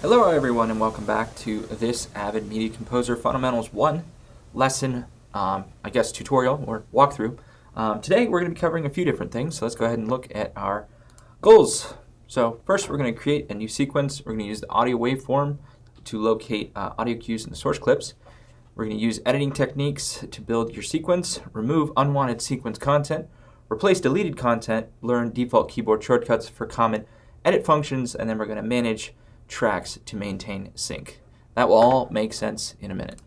Hello everyone and welcome back to this Avid Media Composer Fundamentals 1 lesson, tutorial or walkthrough. Today we're going to be covering a few different things, so let's go ahead and look at our goals. So first we're going to create a new sequence. We're going to use the audio waveform to locate audio cues in the source clips. We're going to use editing techniques to build your sequence, remove unwanted sequence content, replace deleted content, learn default keyboard shortcuts for common edit functions, and then we're going to manage tracks to maintain sync. That will all make sense in a minute,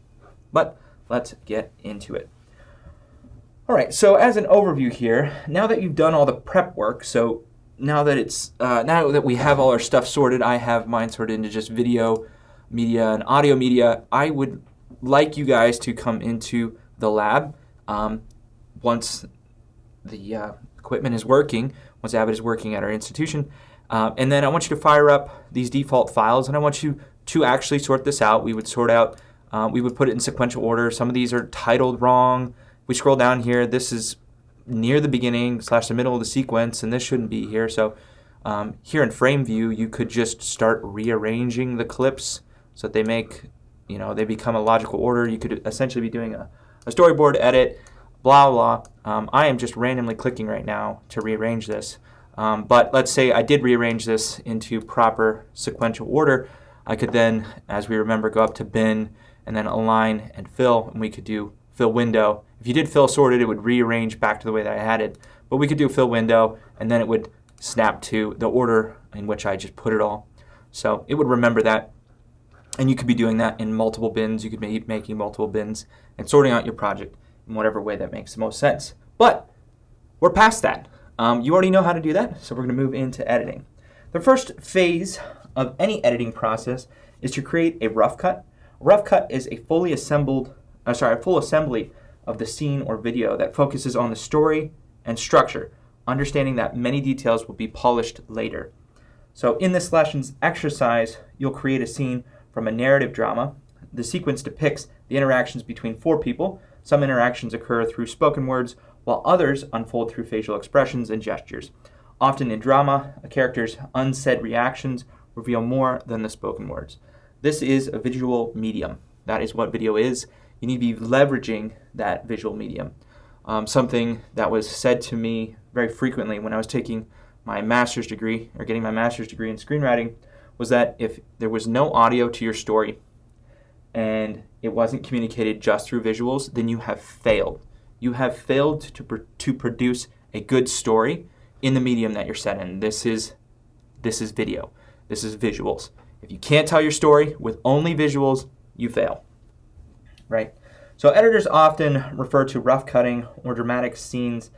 but let's get into it. All right, so as an overview here, now that you've done all the prep work, so now that we have all our stuff sorted, I have mine sorted into just video media and audio media. I would like you guys to come into the lab once the equipment is working, once Avid is working at our institution. And then I want you to fire up these default files, and I want you to actually sort this out. We would sort out, we would put it in sequential order. Some of these are titled wrong. We scroll down here. This is near the beginning / the middle of the sequence, and this shouldn't be here. So here in frame view, you could just start rearranging the clips so that they make, they become a logical order. You could essentially be doing a storyboard edit, blah, blah. I am just randomly clicking right now to rearrange this. But let's say I did rearrange this into proper sequential order. I could then, as we remember, go up to bin and then align and fill, and we could do fill window. If you did fill sorted, it would rearrange back to the way that I had it. But we could do fill window, and then it would snap to the order in which I just put it all. So it would remember that. And you could be doing that in multiple bins. You could be making multiple bins and sorting out your project in whatever way that makes the most sense. But we're past that. You already know how to do that, so we're going to move into editing. The first phase of any editing process is to create a rough cut. A rough cut is a full assembly of the scene or video that focuses on the story and structure, understanding that many details will be polished later. So in this lesson's exercise, you'll create a scene from a narrative drama. The sequence depicts the interactions between four people. Some interactions occur through spoken words, while others unfold through facial expressions and gestures. Often in drama, a character's unsaid reactions reveal more than the spoken words. This is a visual medium. That is what video is. You need to be leveraging that visual medium. Something that was said to me very frequently when I was taking my master's degree, or getting my master's degree in screenwriting, was that if there was no audio to your story and it wasn't communicated just through visuals, then you have failed. You have failed to produce a good story in the medium that you're set in. This is video. This is visuals. If you can't tell your story with only visuals, you fail, right? So editors often refer to rough cutting or dramatic scenes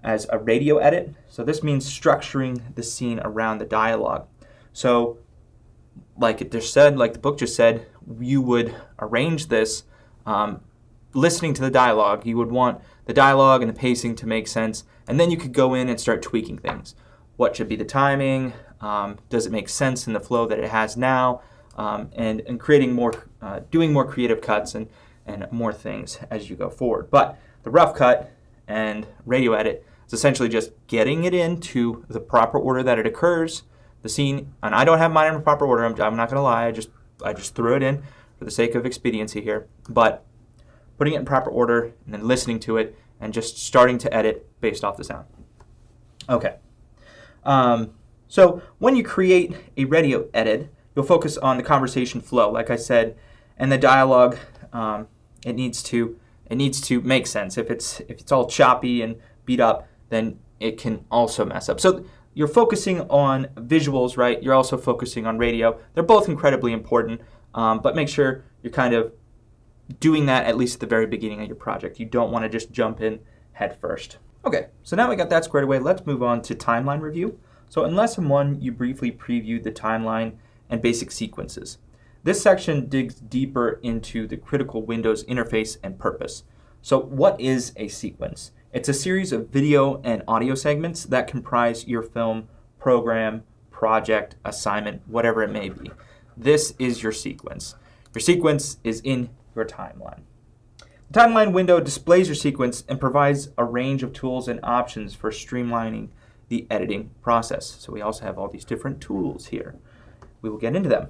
as a radio edit. So this means structuring the scene around the dialogue. So like the book just said, you would arrange this listening to the dialogue. You would want the dialogue and the pacing to make sense, and then you could go in and start tweaking things. What should be the timing? Does it make sense in the flow that it has now? And creating more, doing more creative cuts and more things as you go forward. But the rough cut and radio edit is essentially just getting it into the proper order that it occurs. The scene, and I don't have mine in proper order. I'm not going to lie. I just threw it in for the sake of expediency here, but putting it in proper order and then listening to it and just starting to edit based off the sound. Okay. So when you create a radio edit, you'll focus on the conversation flow, like I said, and the dialogue. It needs to make sense. If it's all choppy and beat up, then it can also mess up. So you're focusing on visuals, right? You're also focusing on radio. They're both incredibly important, but make sure you're kind of doing that at least at the very beginning of your project. You don't want to just jump in head first. Okay, so now we got that squared away. Let's move on to timeline review. So in lesson 1, you briefly previewed the timeline and basic sequences. This section digs deeper into the critical Windows interface and purpose. So what is a sequence? It's a series of video and audio segments that comprise your film, program, project, assignment, whatever it may be. This is your sequence. Your sequence is in your timeline. The timeline window displays your sequence and provides a range of tools and options for streamlining the editing process. So we also have all these different tools here. We will get into them.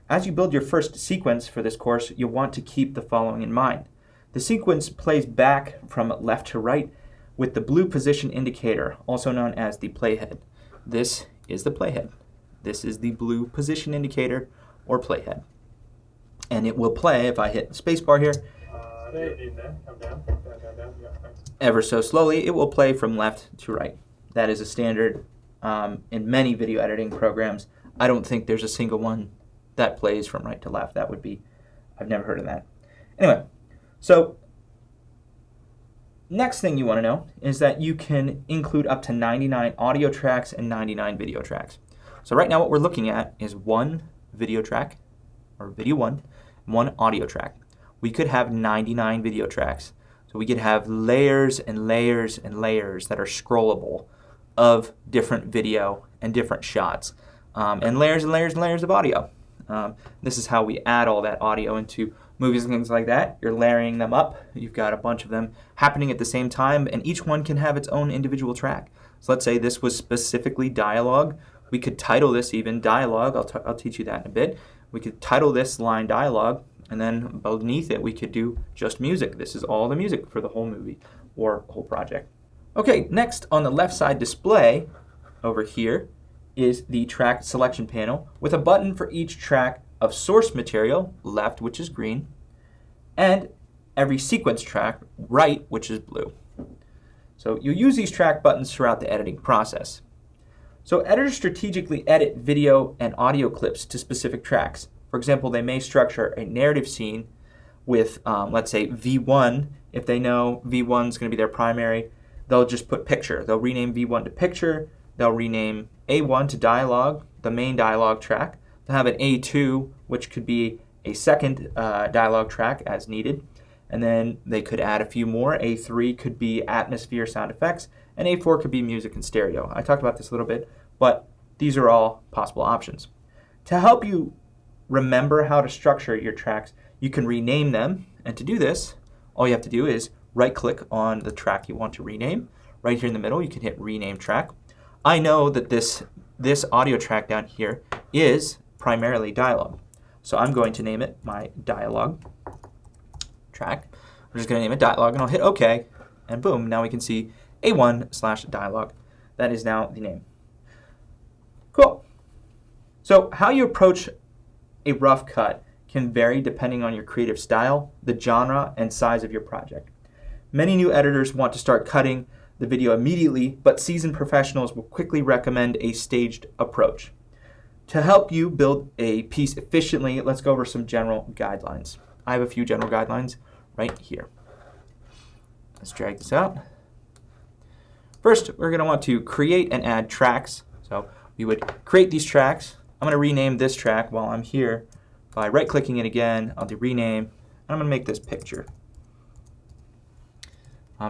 As you build your first sequence for this course, you'll want to keep the following in mind. The sequence plays back from left to right with the blue position indicator, also known as the playhead. This is the playhead. This is the blue position indicator or playhead. And it will play, if I hit the spacebar here, ever so slowly, it will play from left to right. That is a standard in many video editing programs. I don't think there's a single one that plays from right to left. That would be, I've never heard of that. Anyway, so next thing you want to know is that you can include up to 99 audio tracks and 99 video tracks. So right now what we're looking at is one video track, or video one audio track. We could have 99 video tracks. So we could have layers and layers and layers that are scrollable of different video and different shots, and layers and layers and layers of audio. This is how we add all that audio into movies and things like that. You're layering them up. You've got a bunch of them happening at the same time, and each one can have its own individual track. So let's say this was specifically dialogue. We could title this even dialogue. I'll teach you that in a bit. We could title this line dialogue, and then beneath it we could do just music. This is all the music for the whole movie or whole project. Okay, next on the left side display over here is the track selection panel with a button for each track of source material, left, which is green, and every sequence track, right, which is blue. So you use these track buttons throughout the editing process. So editors strategically edit video and audio clips to specific tracks. For example, they may structure a narrative scene with, let's say, V1. If they know V1 is going to be their primary, they'll just put picture. They'll rename V1 to picture. They'll rename A1 to dialogue, the main dialogue track. They'll have an A2, which could be a second dialogue track as needed. And then they could add a few more. A3 could be atmosphere sound effects, and A4 could be music and stereo. I talked about this a little bit, but these are all possible options. To help you remember how to structure your tracks, you can rename them. And to do this, all you have to do is right-click on the track you want to rename. Right here in the middle, you can hit Rename Track. I know that this audio track down here is primarily dialogue. So I'm going to name it my dialogue track. I'm just going to name it dialogue, and I'll hit OK, and boom, now we can see A1/dialogue. That is now the name. Cool. So how you approach a rough cut can vary depending on your creative style, the genre, and size of your project. Many new editors want to start cutting the video immediately, but seasoned professionals will quickly recommend a staged approach. To help you build a piece efficiently, let's go over some general guidelines. I have a few general guidelines right here. Let's drag this out. First, we're going to want to create and add tracks. So we would create these tracks. I'm going to rename this track while I'm here by right-clicking it again. I'll do rename, and I'm going to make this picture.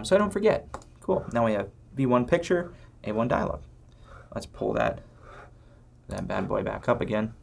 So I don't forget. Cool. Now we have V1 picture, A1 dialogue. Let's pull that bad boy back up again.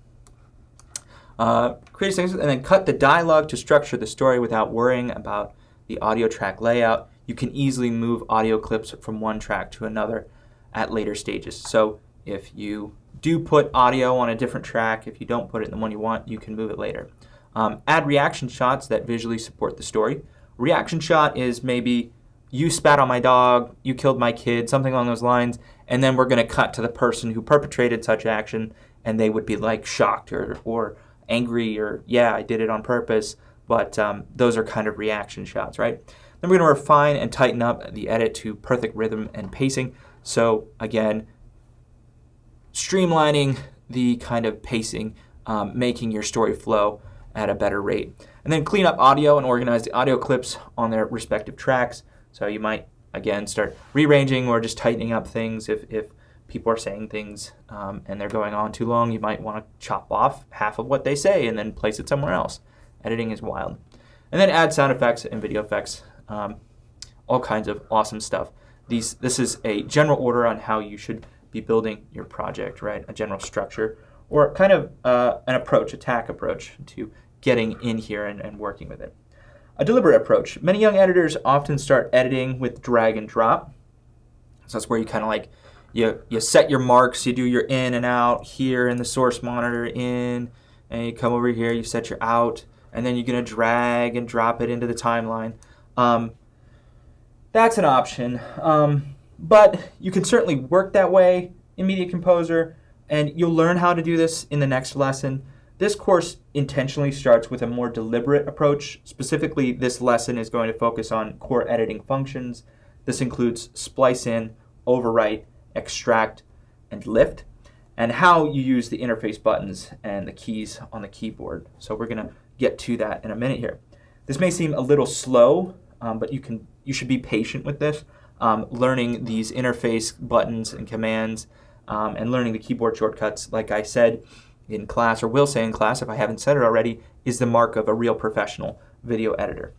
Create things and then cut the dialogue to structure the story without worrying about the audio track layout. You can easily move audio clips from one track to another at later stages. So if you do put audio on a different track, if you don't put it in the one you want, you can move it later. Add reaction shots that visually support the story. Reaction shot is maybe you spat on my dog, you killed my kid, something along those lines, and then we're going to cut to the person who perpetrated such action, and they would be like shocked or angry or, yeah, I did it on purpose, but those are kind of reaction shots, right? Then we're going to refine and tighten up the edit to perfect rhythm and pacing. So again, streamlining the kind of pacing, making your story flow at a better rate. And then clean up audio and organize the audio clips on their respective tracks. So you might, again, start rearranging or just tightening up things. If people are saying things and they're going on too long, you might want to chop off half of what they say and then place it somewhere else. Editing is wild. And then add sound effects and video effects, all kinds of awesome stuff. This is a general order on how you should be building your project, right? A general structure or kind of an approach, attack approach to getting in here and working with it. A deliberate approach. Many young editors often start editing with drag and drop. So that's where you kind of like, you set your marks, you do your in and out here in the source monitor, in and you come over here, you set your out, and then you're going to drag and drop it into the timeline. That's an option, but you can certainly work that way in Media Composer, and you'll learn how to do this in the next lesson. This course intentionally starts with a more deliberate approach. Specifically, this lesson is going to focus on core editing functions. This includes splice in, overwrite, extract, and lift, and how you use the interface buttons and the keys on the keyboard. So we're going to get to that in a minute here. This may seem a little slow, but you should be patient with this. Learning these interface buttons and commands and learning the keyboard shortcuts, like I said in class, or will say in class if I haven't said it already, is the mark of a real professional video editor.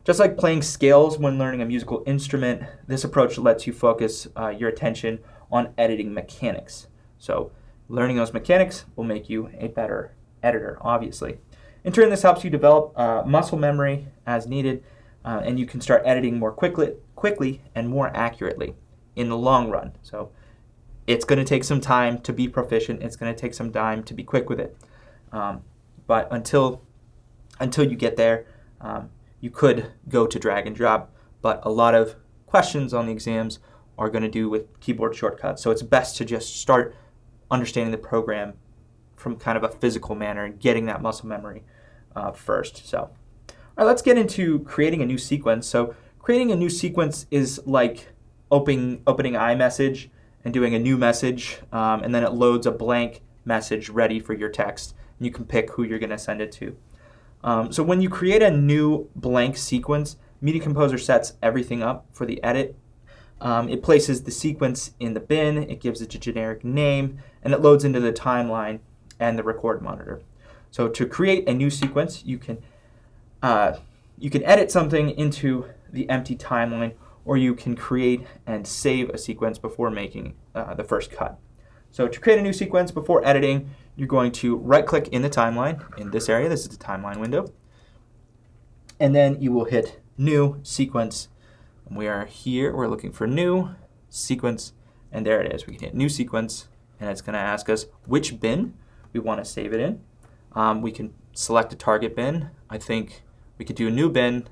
Just like playing scales when learning a musical instrument, this approach lets you focus your attention on editing mechanics. So learning those mechanics will make you a better editor, obviously. In turn, this helps you develop muscle memory as needed, and you can start editing more quickly and more accurately in the long run. So it's going to take some time to be proficient. It's going to take some time to be quick with it. But until you get there, you could go to drag and drop. But a lot of questions on the exams are going to do with keyboard shortcuts. So it's best to just start understanding the program from kind of a physical manner and getting that muscle memory first. So, all right, let's get into creating a new sequence. So creating a new sequence is like opening iMessage and doing a new message, and then it loads a blank message ready for your text, and you can pick who you're going to send it to. So when you create a new blank sequence, Media Composer sets everything up for the edit. It places the sequence in the bin, it gives it a generic name, and it loads into the timeline and the record monitor. So to create a new sequence, you can edit something into the empty timeline, or you can create and save a sequence before making the first cut. So to create a new sequence before editing, you're going to right-click in the timeline, in this area, this is the timeline window, and then you will hit New Sequence. We are here, we're looking for New Sequence, and there it is. We can hit New Sequence, and it's going to ask us which bin we want to save it in. We can select a target bin. I think we could do a new bin,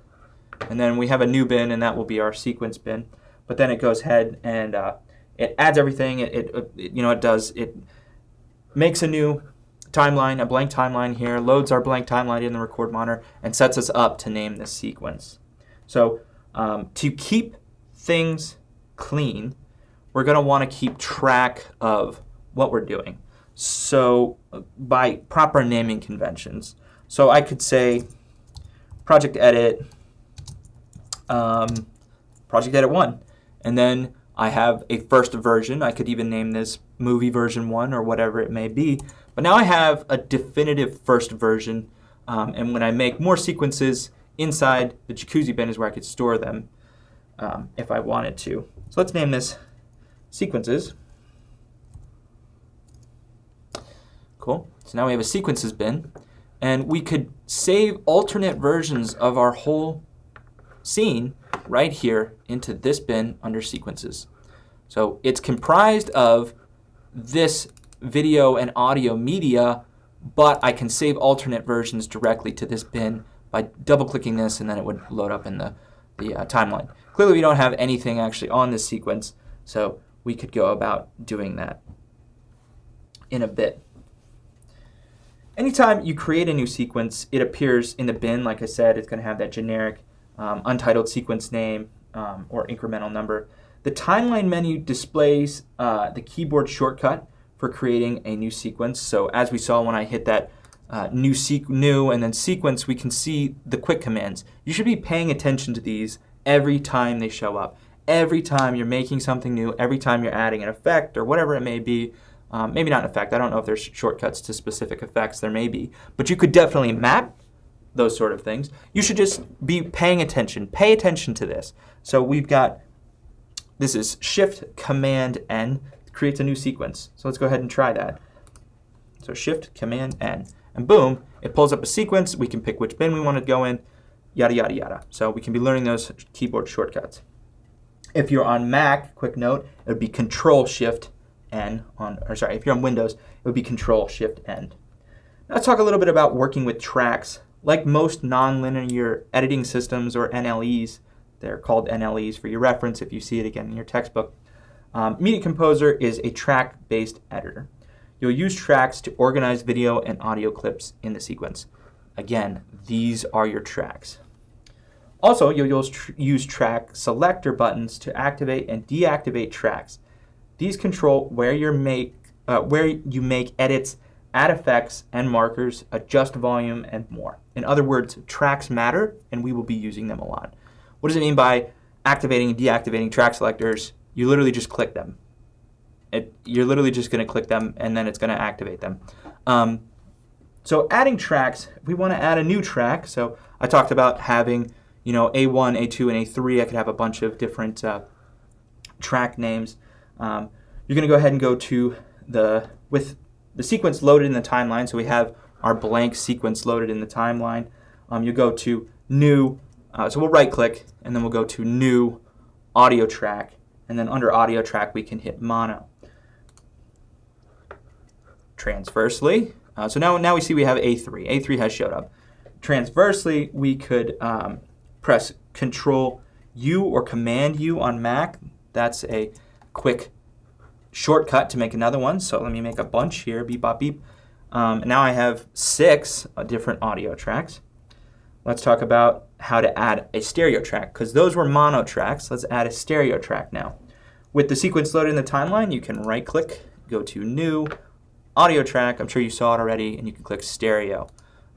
and then we have a new bin, and that will be our sequence bin. But then it goes ahead and it adds everything. It makes a new timeline, a blank timeline here, loads our blank timeline in the record monitor, and sets us up to name this sequence. So to keep things clean, we're going to want to keep track of what we're doing. So by proper naming conventions. So I could say project edit, project edit 1, and then I have a first version. I could even name this movie version 1 or whatever it may be. But now I have a definitive first version, and when I make more sequences, inside the jacuzzi bin is where I could store them if I wanted to. So let's name this sequences. Cool. So now we have a sequences bin, and we could save alternate versions of our whole scene right here into this bin under sequences. So it's comprised of this video and audio media, but I can save alternate versions directly to this bin by double-clicking this, and then it would load up in the timeline. Clearly we don't have anything actually on this sequence, so we could go about doing that in a bit. Anytime you create a new sequence, it appears in the bin. Like I said, it's going to have that generic untitled sequence name or incremental number. The timeline menu displays the keyboard shortcut for creating a new sequence. So as we saw when I hit that new and then sequence, we can see the quick commands. You should be paying attention to these every time they show up. Every time you're making something new, every time you're adding an effect or whatever it may be. Maybe not an effect. I don't know if there's shortcuts to specific effects. There may be. But you could definitely map those sort of things. You should just be paying attention. Pay attention to this. So we've got, this is Shift Command N, creates a new sequence. So let's go ahead and try that. So Shift Command N, and boom, it pulls up a sequence. We can pick which bin we want to go in, yada, yada, yada. So we can be learning those keyboard shortcuts. If you're on Mac, quick note, it would be Control Shift N if you're on Windows, it would be Control Shift N. Now let's talk a little bit about working with tracks. Like most nonlinear editing systems, or NLEs, they're called NLEs for your reference if you see it again in your textbook. Media Composer is a track-based editor. You'll use tracks to organize video and audio clips in the sequence. Again, these are your tracks. Also, you'll use track selector buttons to activate and deactivate tracks. These control where you make edits, add effects and markers, adjust volume, and more. In other words, tracks matter, and we will be using them a lot. What does it mean by activating and deactivating track selectors? You literally just click them. You're literally just going to click them, and then it's going to activate them. So adding tracks, if we want to add a new track, so I talked about having, A1, A2, and A3. I could have a bunch of different track names. You're going to go ahead and go to with the sequence loaded in the timeline. So we have our blank sequence loaded in the timeline. You go to New. So we'll right-click, and then we'll go to New Audio Track. And then under Audio Track, we can hit Mono. Transversely. So now we see we have A3. A3 has showed up. Transversely, we could press Control-U or Command-U on Mac. That's a quick shortcut to make another one. So let me make a bunch here, beep, bop, beep. And now I have 6 different audio tracks. Let's talk about how to add a stereo track, because those were mono tracks. Let's add a stereo track now. With the sequence loaded in the timeline, you can right-click, go to New Audio Track. I'm sure you saw it already, and you can click Stereo.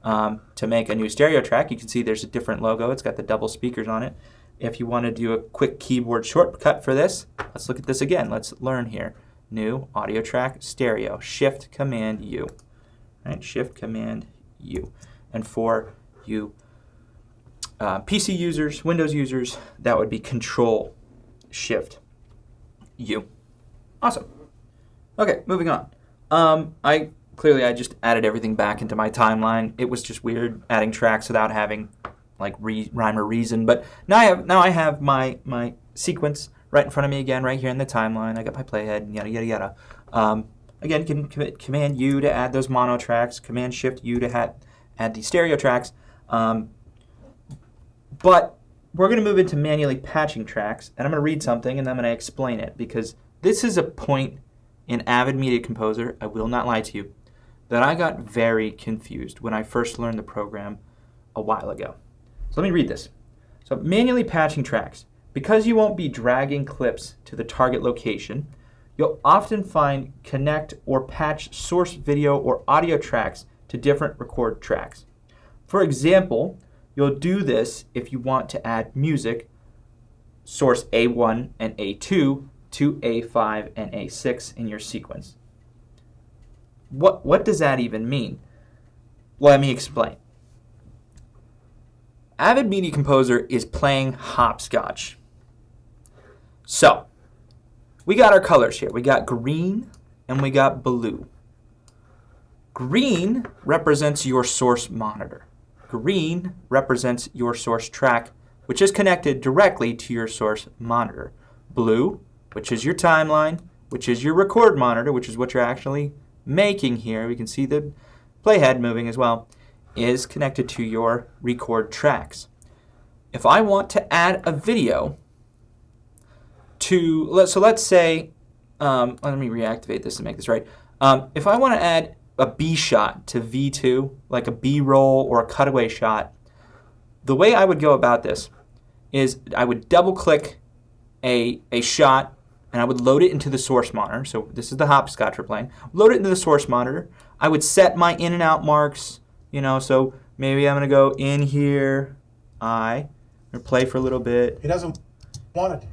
To make a new stereo track, you can see there's a different logo. It's got the double speakers on it. If you want to do a quick keyboard shortcut for this, let's look at this again. Let's learn here. New Audio Track, Stereo, Shift Command U. Right, Shift Command U. And for you PC users, Windows users, that would be Control Shift U. Awesome. Okay, moving on. I just added everything back into my timeline. It was just weird adding tracks without having like rhyme or reason. But now I have my sequence right in front of me again, right here in the timeline. I got my playhead and yada yada yada. Again, you can Command U to add those mono tracks. Command Shift U to add the stereo tracks. But we're going to move into manually patching tracks, and I'm going to read something and then I'm going to explain it, because this is a point in Avid Media Composer, I will not lie to you, that I got very confused when I first learned the program a while ago. So let me read this. So manually patching tracks. Because you won't be dragging clips to the target location, you'll often find connect or patch source video or audio tracks to different record tracks. For example, you'll do this if you want to add music, source A1 and A2 to A5 and A6 in your sequence. What does that even mean? Let me explain. Avid Media Composer is playing hopscotch. So, we got our colors here. We got green and we got blue. Green represents your source monitor. Green represents your source track, which is connected directly to your source monitor. Blue, which is your timeline, which is your record monitor, which is what you're actually making here. We can see the playhead moving as well, is connected to your record tracks. If I want to add a video let's say, let me reactivate this to make this right. If I want to add a B shot to V2, like a B-roll or a cutaway shot, the way I would go about this is I would double-click a shot, and I would load it into the source monitor. So this is the hopscotch we're playing. Load it into the source monitor. I would set my in and out marks, so maybe I'm going to go in here, or play for a little bit. He doesn't want it.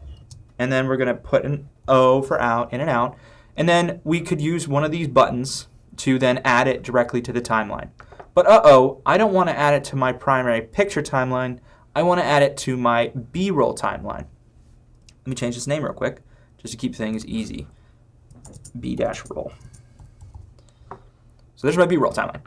And then we're going to put an O for out, in and out. And then we could use one of these buttons to then add it directly to the timeline. But I don't want to add it to my primary picture timeline. I want to add it to my B-roll timeline. Let me change this name real quick, just to keep things easy. B-roll. So there's my B-roll timeline.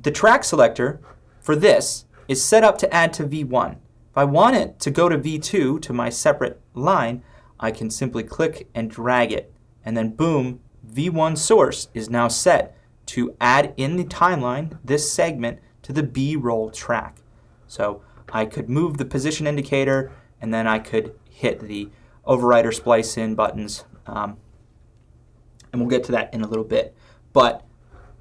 The track selector for this is set up to add to V1. If I want it to go to V2, to my separate line, I can simply click and drag it. And then boom, V1 source is now set to add in the timeline this segment to the B-roll track. So I could move the position indicator, and then I could hit the overwrite or splice in buttons, and we'll get to that in a little bit. But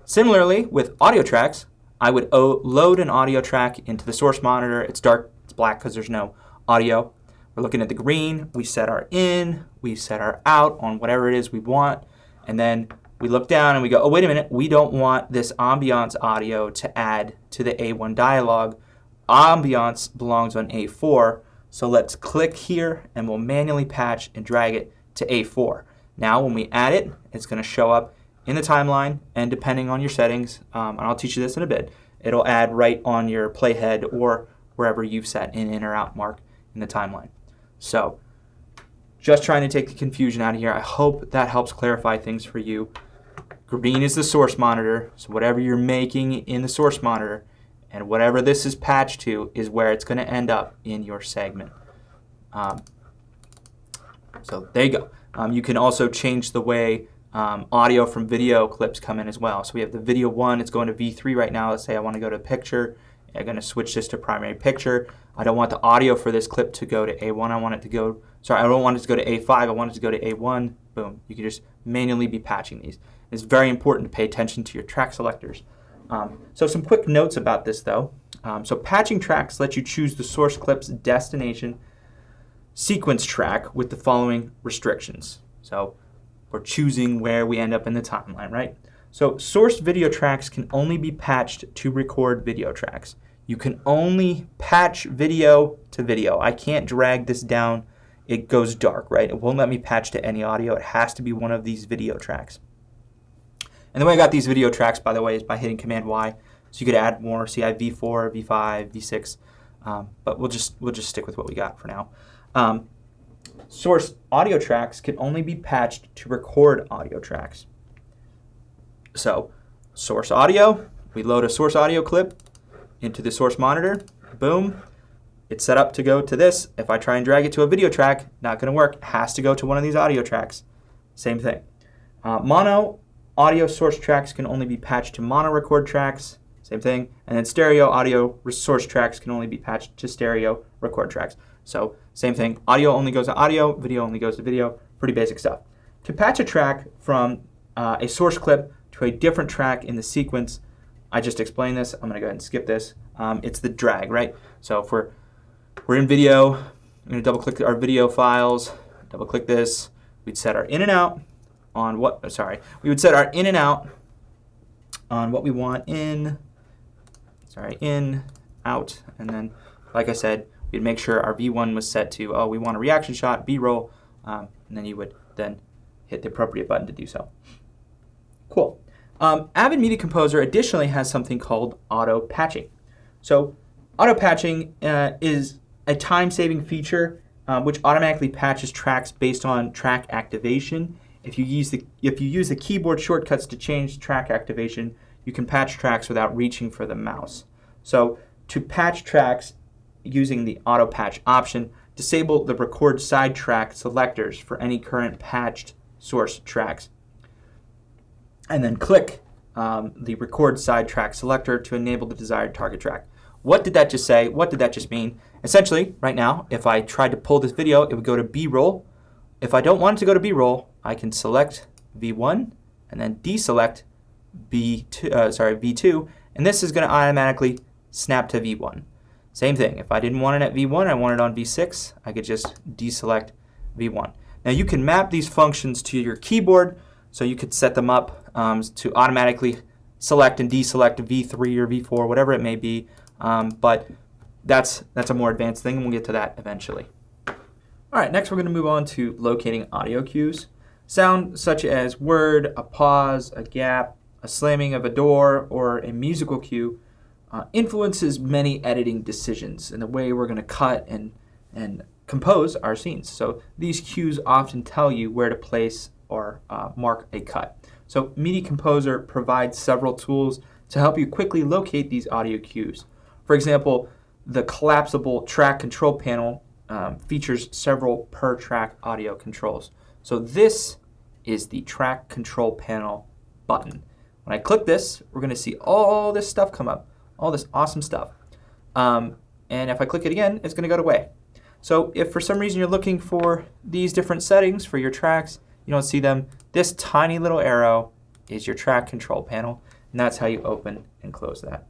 similarly with audio tracks, I would load an audio track into the source monitor. It's dark, it's black because there's no audio. We're looking at the green. We set our in, we set our out on whatever it is we want, and then we look down and we go, oh, wait a minute, we don't want this ambiance audio to add to the A1 dialog. Ambiance belongs on A4, so let's click here and we'll manually patch and drag it to A4. Now when we add it, it's going to show up in the timeline, and depending on your settings, and I'll teach you this in a bit, it'll add right on your playhead or wherever you've set in or out mark in the timeline. So just trying to take the confusion out of here. I hope that helps clarify things for you. Green is the source monitor, so whatever you're making in the source monitor and whatever this is patched to is where it's going to end up in your segment. So there you go. You can also change the way audio from video clips come in as well. So we have the video 1, it's going to V3 right now. Let's say I want to go to picture. I'm going to switch this to primary picture. I don't want the audio for this clip to go to A1. I want it to go, I don't want it to go to A5. I want it to go to A1. Boom. You can just manually be patching these. It's very important to pay attention to your track selectors. So some quick notes about this though. So patching tracks lets you choose the source clip's destination sequence track with the following restrictions. So we're choosing where we end up in the timeline, right? So source video tracks can only be patched to record video tracks. You can only patch video to video. I can't drag this down. It goes dark, right? It won't let me patch to any audio. It has to be one of these video tracks. And the way I got these video tracks, by the way, is by hitting Command Y. So you could add more. See, I have V4, V5, V6, but we'll just stick with what we got for now. Source audio tracks can only be patched to record audio tracks. So source audio, we load a source audio clip into the source monitor. Boom. It's set up to go to this. If I try and drag it to a video track, not going to work. It has to go to one of these audio tracks. Same thing. Mono audio source tracks can only be patched to mono record tracks. Same thing. And then stereo audio source tracks can only be patched to stereo record tracks. So same thing. Audio only goes to audio. Video only goes to video. Pretty basic stuff. To patch a track from a source clip to a different track in the sequence, I just explained this. I'm going to go ahead and skip this. It's the drag, right? So if we're in video, I'm going to double click our video files, double click this. We'd set our in and out on what, we would set our in and out on what we want in, out, and then, like I said, we'd make sure our V1 was set to, oh, we want a reaction shot, B-roll, and then you would then hit the appropriate button to do so. Cool. Avid Media Composer additionally has something called auto patching. So auto patching is a time-saving feature which automatically patches tracks based on track activation. If you use the keyboard shortcuts to change track activation, you can patch tracks without reaching for the mouse. So to patch tracks using the auto patch option, disable the record side track selectors for any current patched source tracks. And then click the record side track selector to enable the desired target track. What did that just say? What did that just mean? Essentially, right now, if I tried to pull this video, it would go to B-roll. If I don't want it to go to B-roll, I can select V1 and then deselect V2, and this is going to automatically snap to V1. Same thing. If I didn't want it at V1, I want it on V6, I could just deselect V1. Now you can map these functions to your keyboard, so you could set them up to automatically select and deselect V3 or V4, whatever it may be. But that's a more advanced thing, and we'll get to that eventually. All right, next we're going to move on to locating audio cues. Sound such as word, a pause, a gap, a slamming of a door, or a musical cue influences many editing decisions and the way we're going to cut and compose our scenes. So these cues often tell you where to place or mark a cut. So Media Composer provides several tools to help you quickly locate these audio cues. For example, the collapsible track control panel features several per track audio controls. So this is the track control panel button. When I click this, we're going to see all this stuff come up, all this awesome stuff. And if I click it again, it's going to go away. So if for some reason you're looking for these different settings for your tracks, you don't see them, this tiny little arrow is your track control panel, and that's how you open and close that.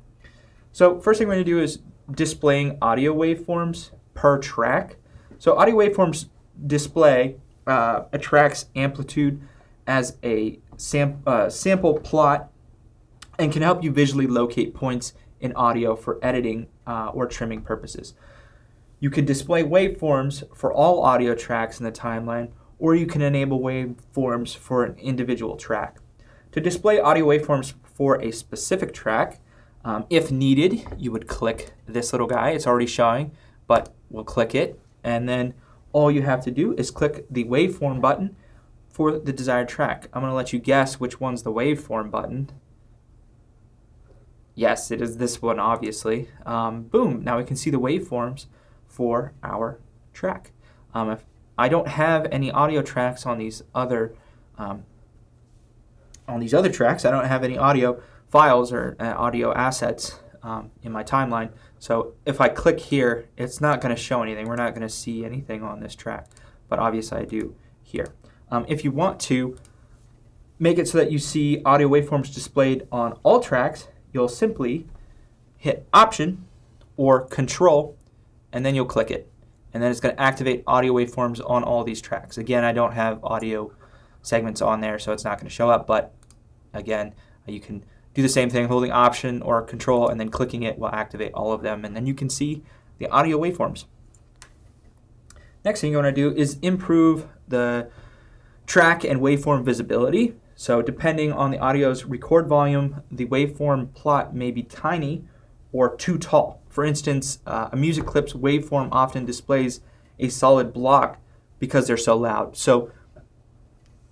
So first thing we're going to do is displaying audio waveforms per track. So audio waveforms display a track's amplitude as a sample plot and can help you visually locate points in audio for editing or trimming purposes. You can display waveforms for all audio tracks in the timeline, or you can enable waveforms for an individual track. To display audio waveforms for a specific track, if needed, you would click this little guy. It's already showing, but we'll click it, and then all you have to do is click the waveform button for the desired track. I'm going to let you guess which one's the waveform button. Yes, it is this one, obviously. Boom, now we can see the waveforms for our track. If I don't have any audio tracks on these other tracks, I don't have any audio files or audio assets in my timeline. So if I click here, it's not going to show anything. We're not going to see anything on this track, but obviously I do here. If you want to make it so that you see audio waveforms displayed on all tracks, you'll simply hit Option or Control, and then you'll click it. And then it's going to activate audio waveforms on all these tracks. Again, I don't have audio segments on there, so it's not going to show up, but again, you can do the same thing, holding Option or Control, and then clicking it will activate all of them, and then you can see the audio waveforms. Next thing you want to do is improve the track and waveform visibility. So depending on the audio's record volume, the waveform plot may be tiny or too tall. For instance, a music clip's waveform often displays a solid block because they're so loud. So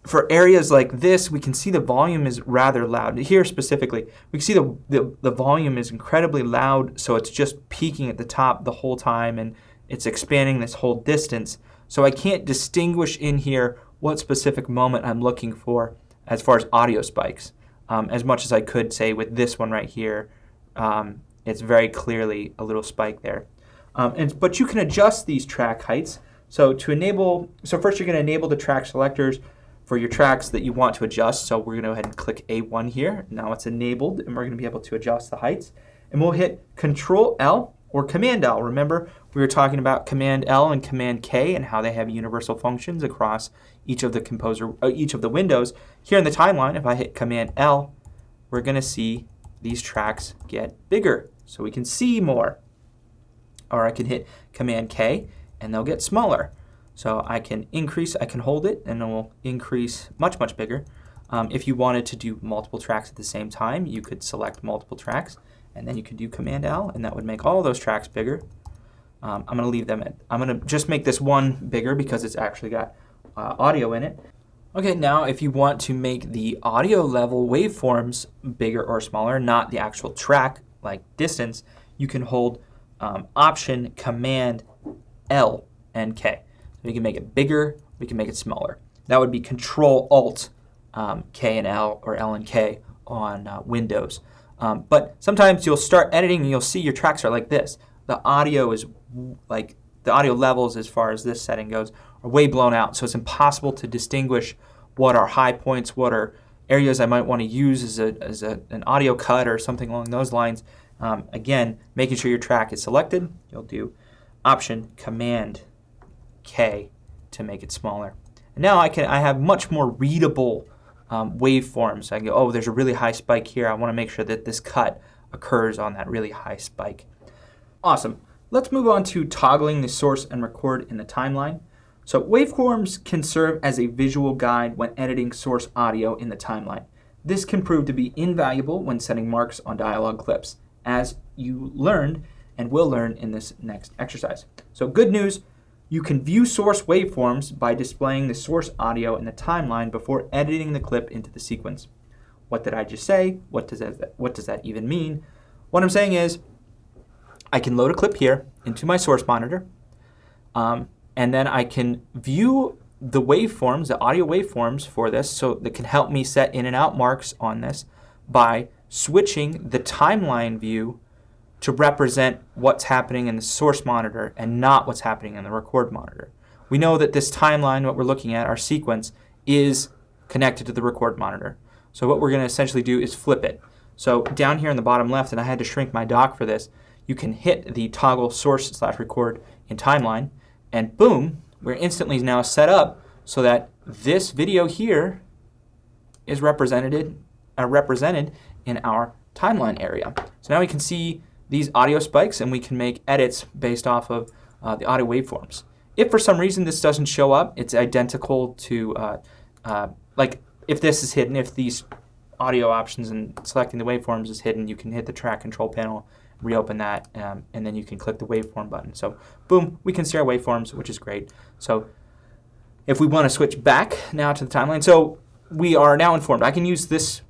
for areas like this, we can see the volume is rather loud. Here specifically, we can see the volume is incredibly loud, so it's just peaking at the top the whole time, and it's expanding this whole distance. So I can't distinguish in here what specific moment I'm looking for as far as audio spikes. As much as I could say with this one right here, it's very clearly a little spike there. But you can adjust these track heights. So first you're going to enable the track selectors for your tracks that you want to adjust. So we're going to go ahead and click A1 here. Now it's enabled, and we're going to be able to adjust the heights. And we'll hit Control L or Command L. Remember, we were talking about Command L and Command K and how they have universal functions across each of the windows. Here in the timeline, if I hit Command L, we're going to see these tracks get bigger, so we can see more. Or I can hit Command K, and they'll get smaller. So I can increase, I can hold it, and it will increase much, much bigger. If you wanted to do multiple tracks at the same time, you could select multiple tracks, and then you could do Command L, and that would make all those tracks bigger. I'm going to leave them at, I'm going to just make this one bigger because it's actually got audio in it. Okay, now if you want to make the audio level waveforms bigger or smaller, not the actual track, like distance, you can hold Option, Command, L, and K. So we can make it bigger, we can make it smaller. That would be Control, Alt, K and L, or L and K on Windows. But sometimes you'll start editing and you'll see your tracks are like this. The audio is like, the audio levels as far as this setting goes are way blown out, so it's impossible to distinguish what are high points, what are areas I might want to use as an audio cut or something along those lines. Again, making sure your track is selected, you'll do Option, Command, K to make it smaller. And now I have much more readable waveforms. I can go, oh, there's a really high spike here. I want to make sure that this cut occurs on that really high spike. Awesome. Let's move on to toggling the source and record in the timeline. So waveforms can serve as a visual guide when editing source audio in the timeline. This can prove to be invaluable when setting marks on dialogue clips, as you learned and will learn in this next exercise. So good news, you can view source waveforms by displaying the source audio in the timeline before editing the clip into the sequence. What did I just say? What does that even mean? What I'm saying is, I can load a clip here into my source monitor, and then I can view the waveforms, the audio waveforms for this, so that can help me set in and out marks on this by switching the timeline view to represent what's happening in the source monitor and not what's happening in the record monitor. We know that this timeline, what we're looking at, our sequence, is connected to the record monitor. So what we're going to essentially do is flip it. So down here in the bottom left, and I had to shrink my dock for this, you can hit the toggle source/record in timeline, and boom, we're instantly now set up so that this video here is represented in our timeline area. So now we can see these audio spikes, and we can make edits based off of the audio waveforms. If for some reason this doesn't show up, it's identical to, like if this is hidden, if these audio options and selecting the waveforms is hidden, you can hit the track control panel, reopen that, and then you can click the waveform button. So boom, we can see our waveforms, which is great. So if we want to switch back now to the timeline, so we are now informed. I can use this,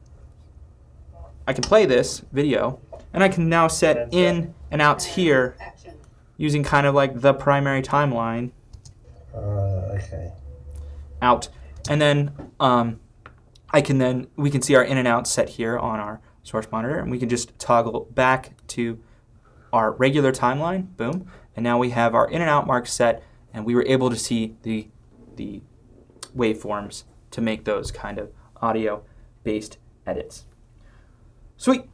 I can play this video, and I can now set in and outs here using kind of like the primary timeline out. And then we can see our in and out set here on our source monitor, and we can just toggle back to our regular timeline, boom, and now we have our in and out marks set, and we were able to see the waveforms to make those kind of audio-based edits. Sweet.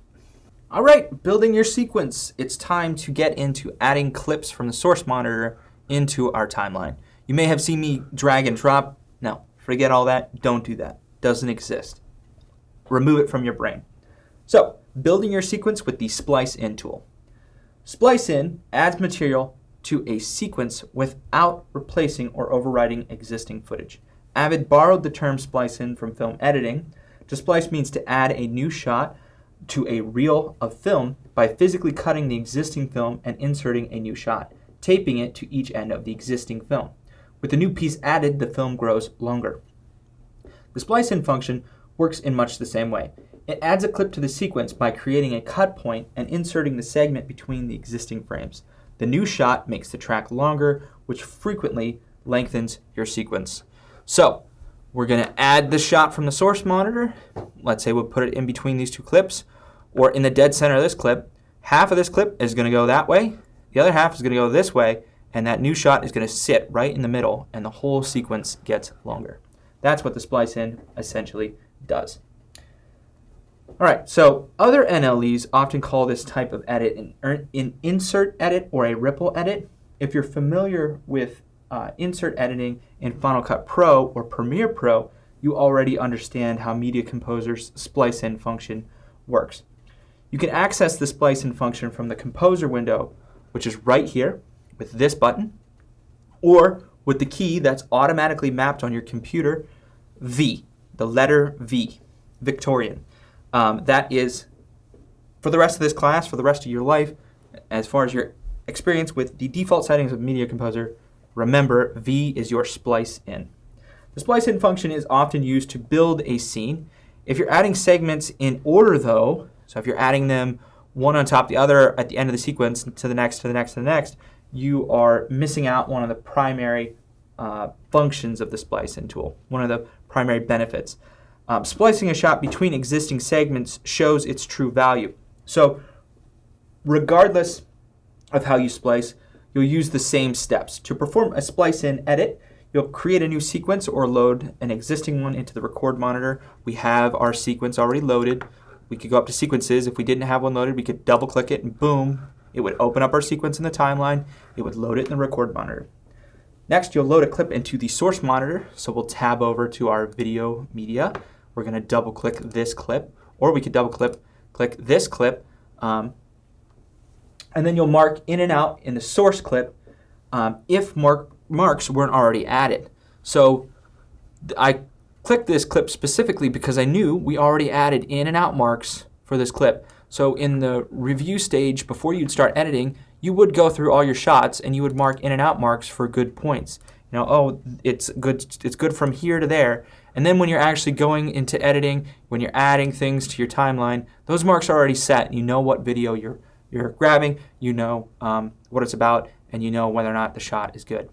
All right, building your sequence. It's time to get into adding clips from the source monitor into our timeline. You may have seen me drag and drop. No, forget all that. Don't do that. Doesn't exist. Remove it from your brain. So, building your sequence with the Splice In tool. Splice In adds material to a sequence without replacing or overriding existing footage. Avid borrowed the term splice in from film editing. To splice means to add a new shot to a reel of film by physically cutting the existing film and inserting a new shot, taping it to each end of the existing film. With the new piece added, the film grows longer. The splice in function works in much the same way. It adds a clip to the sequence by creating a cut point and inserting the segment between the existing frames. The new shot makes the track longer, which frequently lengthens your sequence. So, we're going to add the shot from the source monitor. Let's say we'll put it in between these two clips, or in the dead center of this clip. Half of this clip is going to go that way, the other half is going to go this way, and that new shot is going to sit right in the middle, and the whole sequence gets longer. That's what the splice in essentially does. All right, so other NLEs often call this type of edit an insert edit or a ripple edit. If you're familiar with insert editing in Final Cut Pro or Premiere Pro, you already understand how Media Composer's splice in function works. You can access the splice in function from the Composer window, which is right here with this button, or with the key that's automatically mapped on your computer, V, the letter V, Victorian. That is, for the rest of this class, for the rest of your life, as far as your experience with the default settings of Media Composer, remember V is your splice in. The splice in function is often used to build a scene. If you're adding segments in order though, so if you're adding them one on top of the other at the end of the sequence to the next, to the next, to the next, you are missing out one of the primary functions of the splice in tool, one of the primary benefits. Splicing a shot between existing segments shows its true value. So regardless of how you splice, you'll use the same steps. To perform a splice in edit, you'll create a new sequence or load an existing one into the record monitor. We have our sequence already loaded. We could go up to sequences. If we didn't have one loaded, we could double click it and boom, it would open up our sequence in the timeline. It would load it in the record monitor. Next, you'll load a clip into the source monitor. So we'll tab over to our video media. We're going to double click this clip, or we could double click this clip. And then you'll mark in and out in the source clip if marks weren't already added. So I clicked this clip specifically because I knew we already added in and out marks for this clip. So in the review stage, before you'd start editing, you would go through all your shots and you would mark in and out marks for good points. You know, oh, it's good from here to there. And then when you're actually going into editing, when you're adding things to your timeline, those marks are already set. You know what video you're grabbing, you know what it's about, and you know whether or not the shot is good.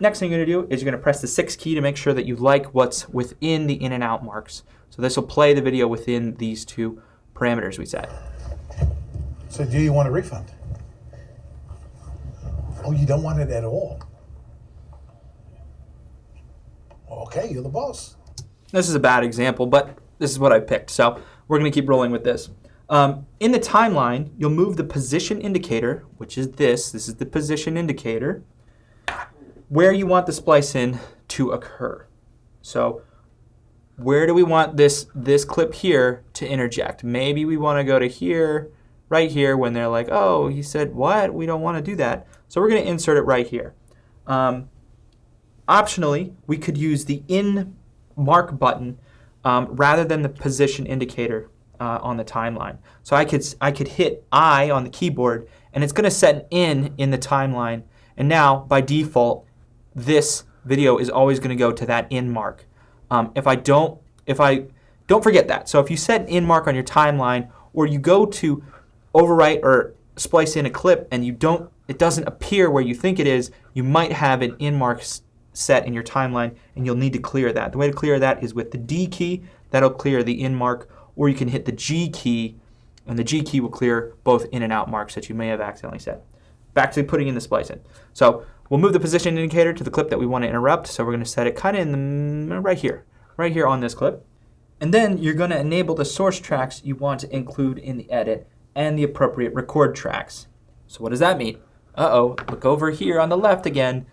Next thing you're going to do is you're going to press the 6 key to make sure that you like what's within the in and out marks. So this will play the video within these two parameters we set. So do you want a refund? Oh, you don't want it at all? Okay, you're the boss. This is a bad example, but this is what I picked. So we're going to keep rolling with this. In the timeline, you'll move the position indicator, which is this. This is the position indicator, where you want the splice in to occur. So where do we want this clip here to interject? Maybe we want to go to here, right here, when they're like, oh, he said what? We don't want to do that. So we're going to insert it right here. Optionally, we could use the in mark button rather than the position indicator on the timeline. So I could hit I on the keyboard, and it's going to set an in the timeline. And now, by default, this video is always going to go to that in mark. If I don't forget that. So if you set an in mark on your timeline, or you go to overwrite or splice in a clip and it doesn't appear where you think it is, you might have an in mark set in your timeline, and you'll need to clear that. The way to clear that is with the D key. That'll clear the in mark, or you can hit the G key, and the G key will clear both in and out marks that you may have accidentally set. Back to putting in the splice in. So we'll move the position indicator to the clip that we want to interrupt. So we're going to set it kind of in the right here on this clip. And then you're going to enable the source tracks you want to include in the edit and the appropriate record tracks. So what does that mean? Uh-oh, look over here on the left again.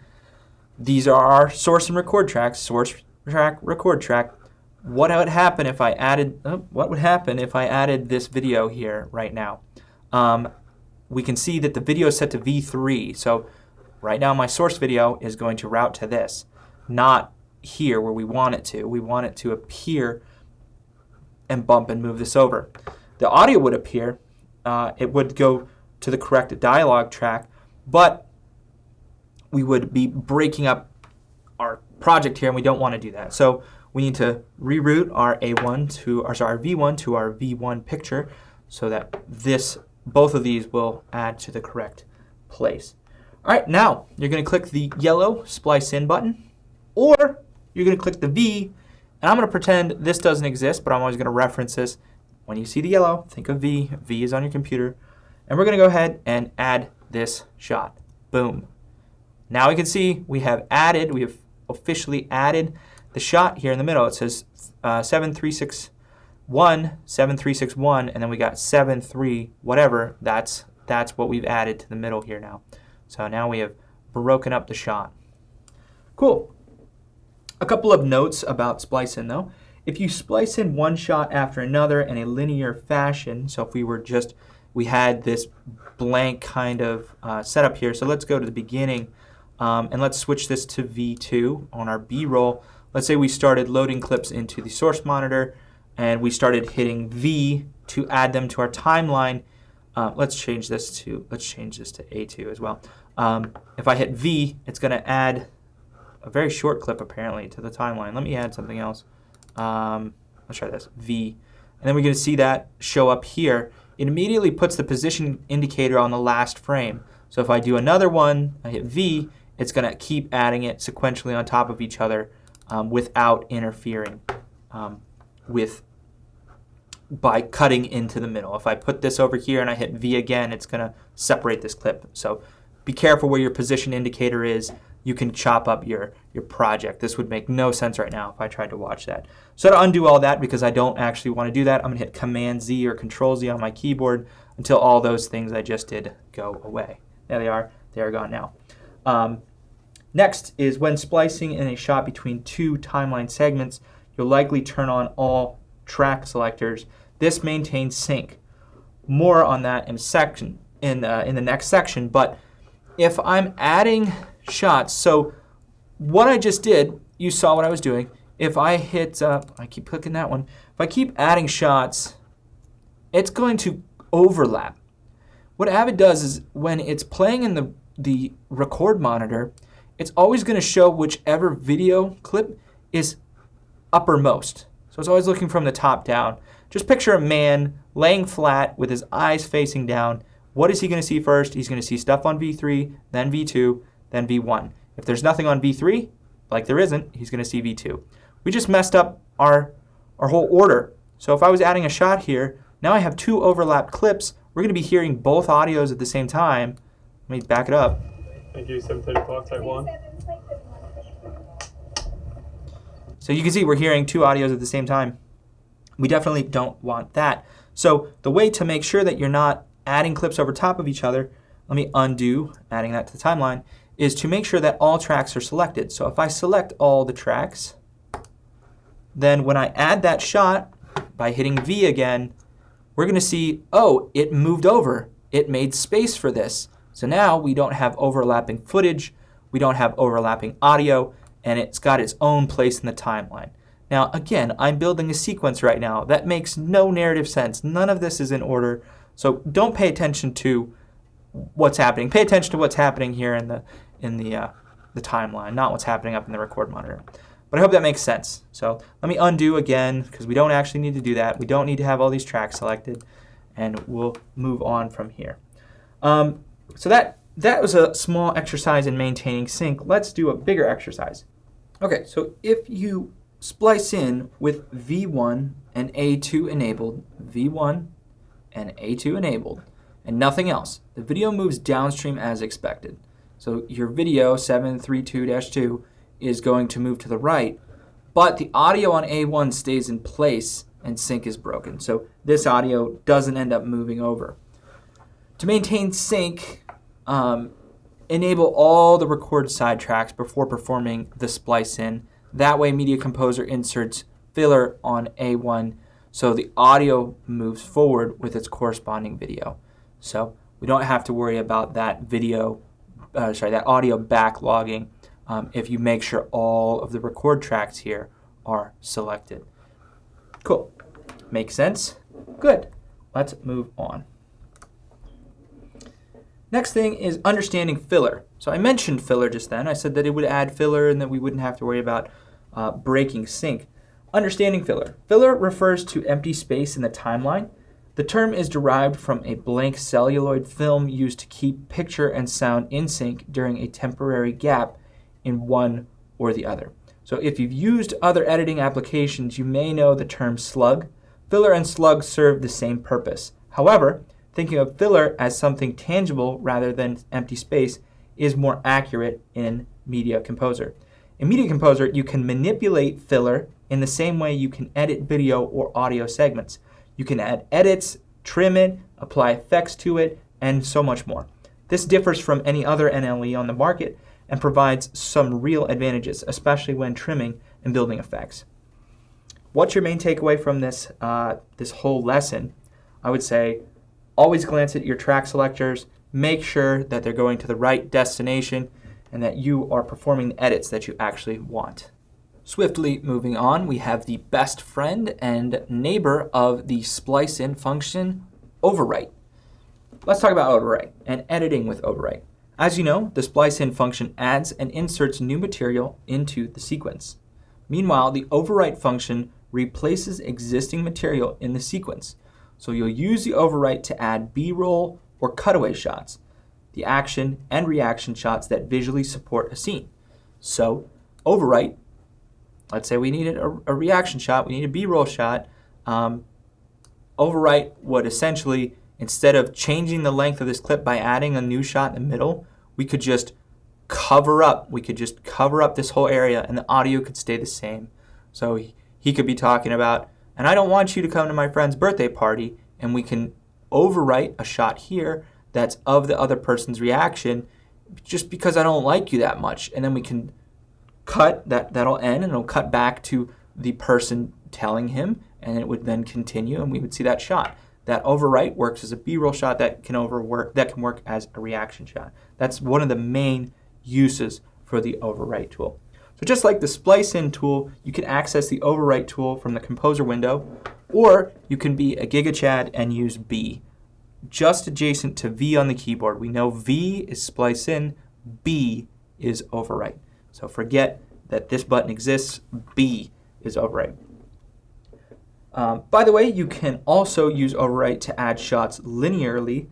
These are our source and record tracks. Source track, record track. What would happen if I added this video here right now? We can see that the video is set to V3. So right now my source video is going to route to this, not here where we want it to. We want it to appear and bump and move this over. The audio would appear. It would go to the correct dialogue track, but we would be breaking up our project here, and we don't want to do that. So we need to reroute our V1 to our V1 picture so that both of these will add to the correct place. All right, now you're going to click the yellow splice in button, or you're going to click the V, and I'm going to pretend this doesn't exist, but I'm always going to reference this. When you see the yellow, think of V. V is on your computer. And we're going to go ahead and add this shot. Boom. Now we can see we have officially added the shot here in the middle. It says 7361, 7361, and then we got 73 whatever. That's what we've added to the middle here now. So now we have broken up the shot. Cool. A couple of notes about splice in though. If you splice in one shot after another in a linear fashion, so if we had this blank kind of setup here. So let's go to the beginning and let's switch this to V2 on our B-roll. Let's say we started loading clips into the source monitor and we started hitting V to add them to our timeline. Let's change this to A2 as well. If I hit V, it's going to add a very short clip apparently to the timeline. Let me add something else. Let's try this, V. And then we're going to see that show up here. It immediately puts the position indicator on the last frame. So if I do another one, I hit V, it's going to keep adding it sequentially on top of each other without interfering by cutting into the middle. If I put this over here and I hit V again, it's going to separate this clip. So be careful where your position indicator is. You can chop up your project. This would make no sense right now if I tried to watch that. So to undo all that, because I don't actually want to do that, I'm going to hit Command Z or Control Z on my keyboard until all those things I just did go away. There they are. They are gone now. Next is when splicing in a shot between two timeline segments, you'll likely turn on all track selectors. This maintains sync. More on that in the next section. But if I'm adding shots, so what I just did, you saw what I was doing. If I hit, I keep clicking that one. If I keep adding shots, it's going to overlap. What Avid does is when it's playing in the record monitor, it's always going to show whichever video clip is uppermost. So it's always looking from the top down. Just picture a man laying flat with his eyes facing down. What is he going to see first? He's going to see stuff on V3, then V2, then V1. If there's nothing on V3, like there isn't, he's going to see V2. We just messed up our our whole order. So if I was adding a shot here, now I have two overlapped clips. We're going to be hearing both audios at the same time. Let me back it up. Thank you, 7:30 o'clock, type 1. So you can see we're hearing two audios at the same time. We definitely don't want that. So the way to make sure that you're not adding clips over top of each other, let me undo adding that to the timeline, is to make sure that all tracks are selected. So if I select all the tracks, then when I add that shot by hitting V again, we're going to see, oh, it moved over. It made space for this. So now we don't have overlapping footage, we don't have overlapping audio, and it's got its own place in the timeline. Now, again, I'm building a sequence right now. That makes no narrative sense. None of this is in order. So don't pay attention to what's happening. Pay attention to what's happening here in the timeline, not what's happening up in the record monitor. But I hope that makes sense. So let me undo again, because we don't actually need to do that. We don't need to have all these tracks selected, and we'll move on from here. So that was a small exercise in maintaining sync. Let's do a bigger exercise. Okay, so if you splice in with V1 and A2 enabled, V1 and A2 enabled, and nothing else, the video moves downstream as expected. So your video 732-2 is going to move to the right, but the audio on A1 stays in place and sync is broken. So this audio doesn't end up moving over. To maintain sync, enable all the record side tracks before performing the splice in. That way Media Composer inserts filler on A1 so the audio moves forward with its corresponding video. So we don't have to worry about that that audio backlogging if you make sure all of the record tracks here are selected. Cool. Makes sense? Good. Let's move on. Next thing is understanding filler. So I mentioned filler just then. I said that it would add filler and that we wouldn't have to worry about breaking sync. Understanding filler. Filler refers to empty space in the timeline. The term is derived from a blank celluloid film used to keep picture and sound in sync during a temporary gap in one or the other. So if you've used other editing applications, you may know the term slug. Filler and slug serve the same purpose. However, thinking of filler as something tangible rather than empty space is more accurate in Media Composer. In Media Composer, you can manipulate filler in the same way you can edit video or audio segments. You can add edits, trim it, apply effects to it, and so much more. This differs from any other NLE on the market and provides some real advantages, especially when trimming and building effects. What's your main takeaway from this whole lesson? I would say always glance at your track selectors, make sure that they're going to the right destination, and that you are performing the edits that you actually want. Swiftly moving on, we have the best friend and neighbor of the splice in function, overwrite. Let's talk about overwrite and editing with overwrite. As you know, the splice in function adds and inserts new material into the sequence. Meanwhile, the overwrite function replaces existing material in the sequence. So you'll use the overwrite to add B-roll or cutaway shots, the action and reaction shots that visually support a scene. So overwrite, let's say we needed a reaction shot, we need a B-roll shot. Overwrite would essentially, instead of changing the length of this clip by adding a new shot in the middle, we could just cover up this whole area and the audio could stay the same. So he could be talking about, and I don't want you to come to my friend's birthday party, and we can overwrite a shot here that's of the other person's reaction just because I don't like you that much. And then we can cut, that'll end, and it'll cut back to the person telling him, and it would then continue, and we would see that shot. That overwrite works as a B-roll shot that can work as a reaction shot. That's one of the main uses for the overwrite tool. So just like the splice in tool, you can access the overwrite tool from the Composer window, or you can be a GigaChad and use B, just adjacent to V on the keyboard. We know V is splice in, B is overwrite. So forget that this button exists, B is overwrite. By the way, you can also use overwrite to add shots linearly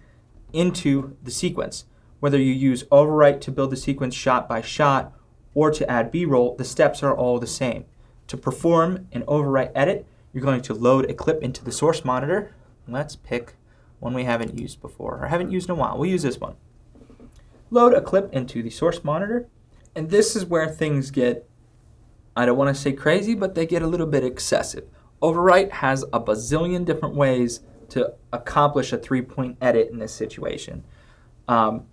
into the sequence. Whether you use overwrite to build the sequence shot by shot or to add B-roll, the steps are all the same. To perform an overwrite edit, you're going to load a clip into the source monitor. Let's pick one we haven't used before, or haven't used in a while. We'll use this one. Load a clip into the source monitor, and this is where things get, I don't want to say crazy, but they get a little bit excessive. Overwrite has a bazillion different ways to accomplish a 3-point edit in this situation.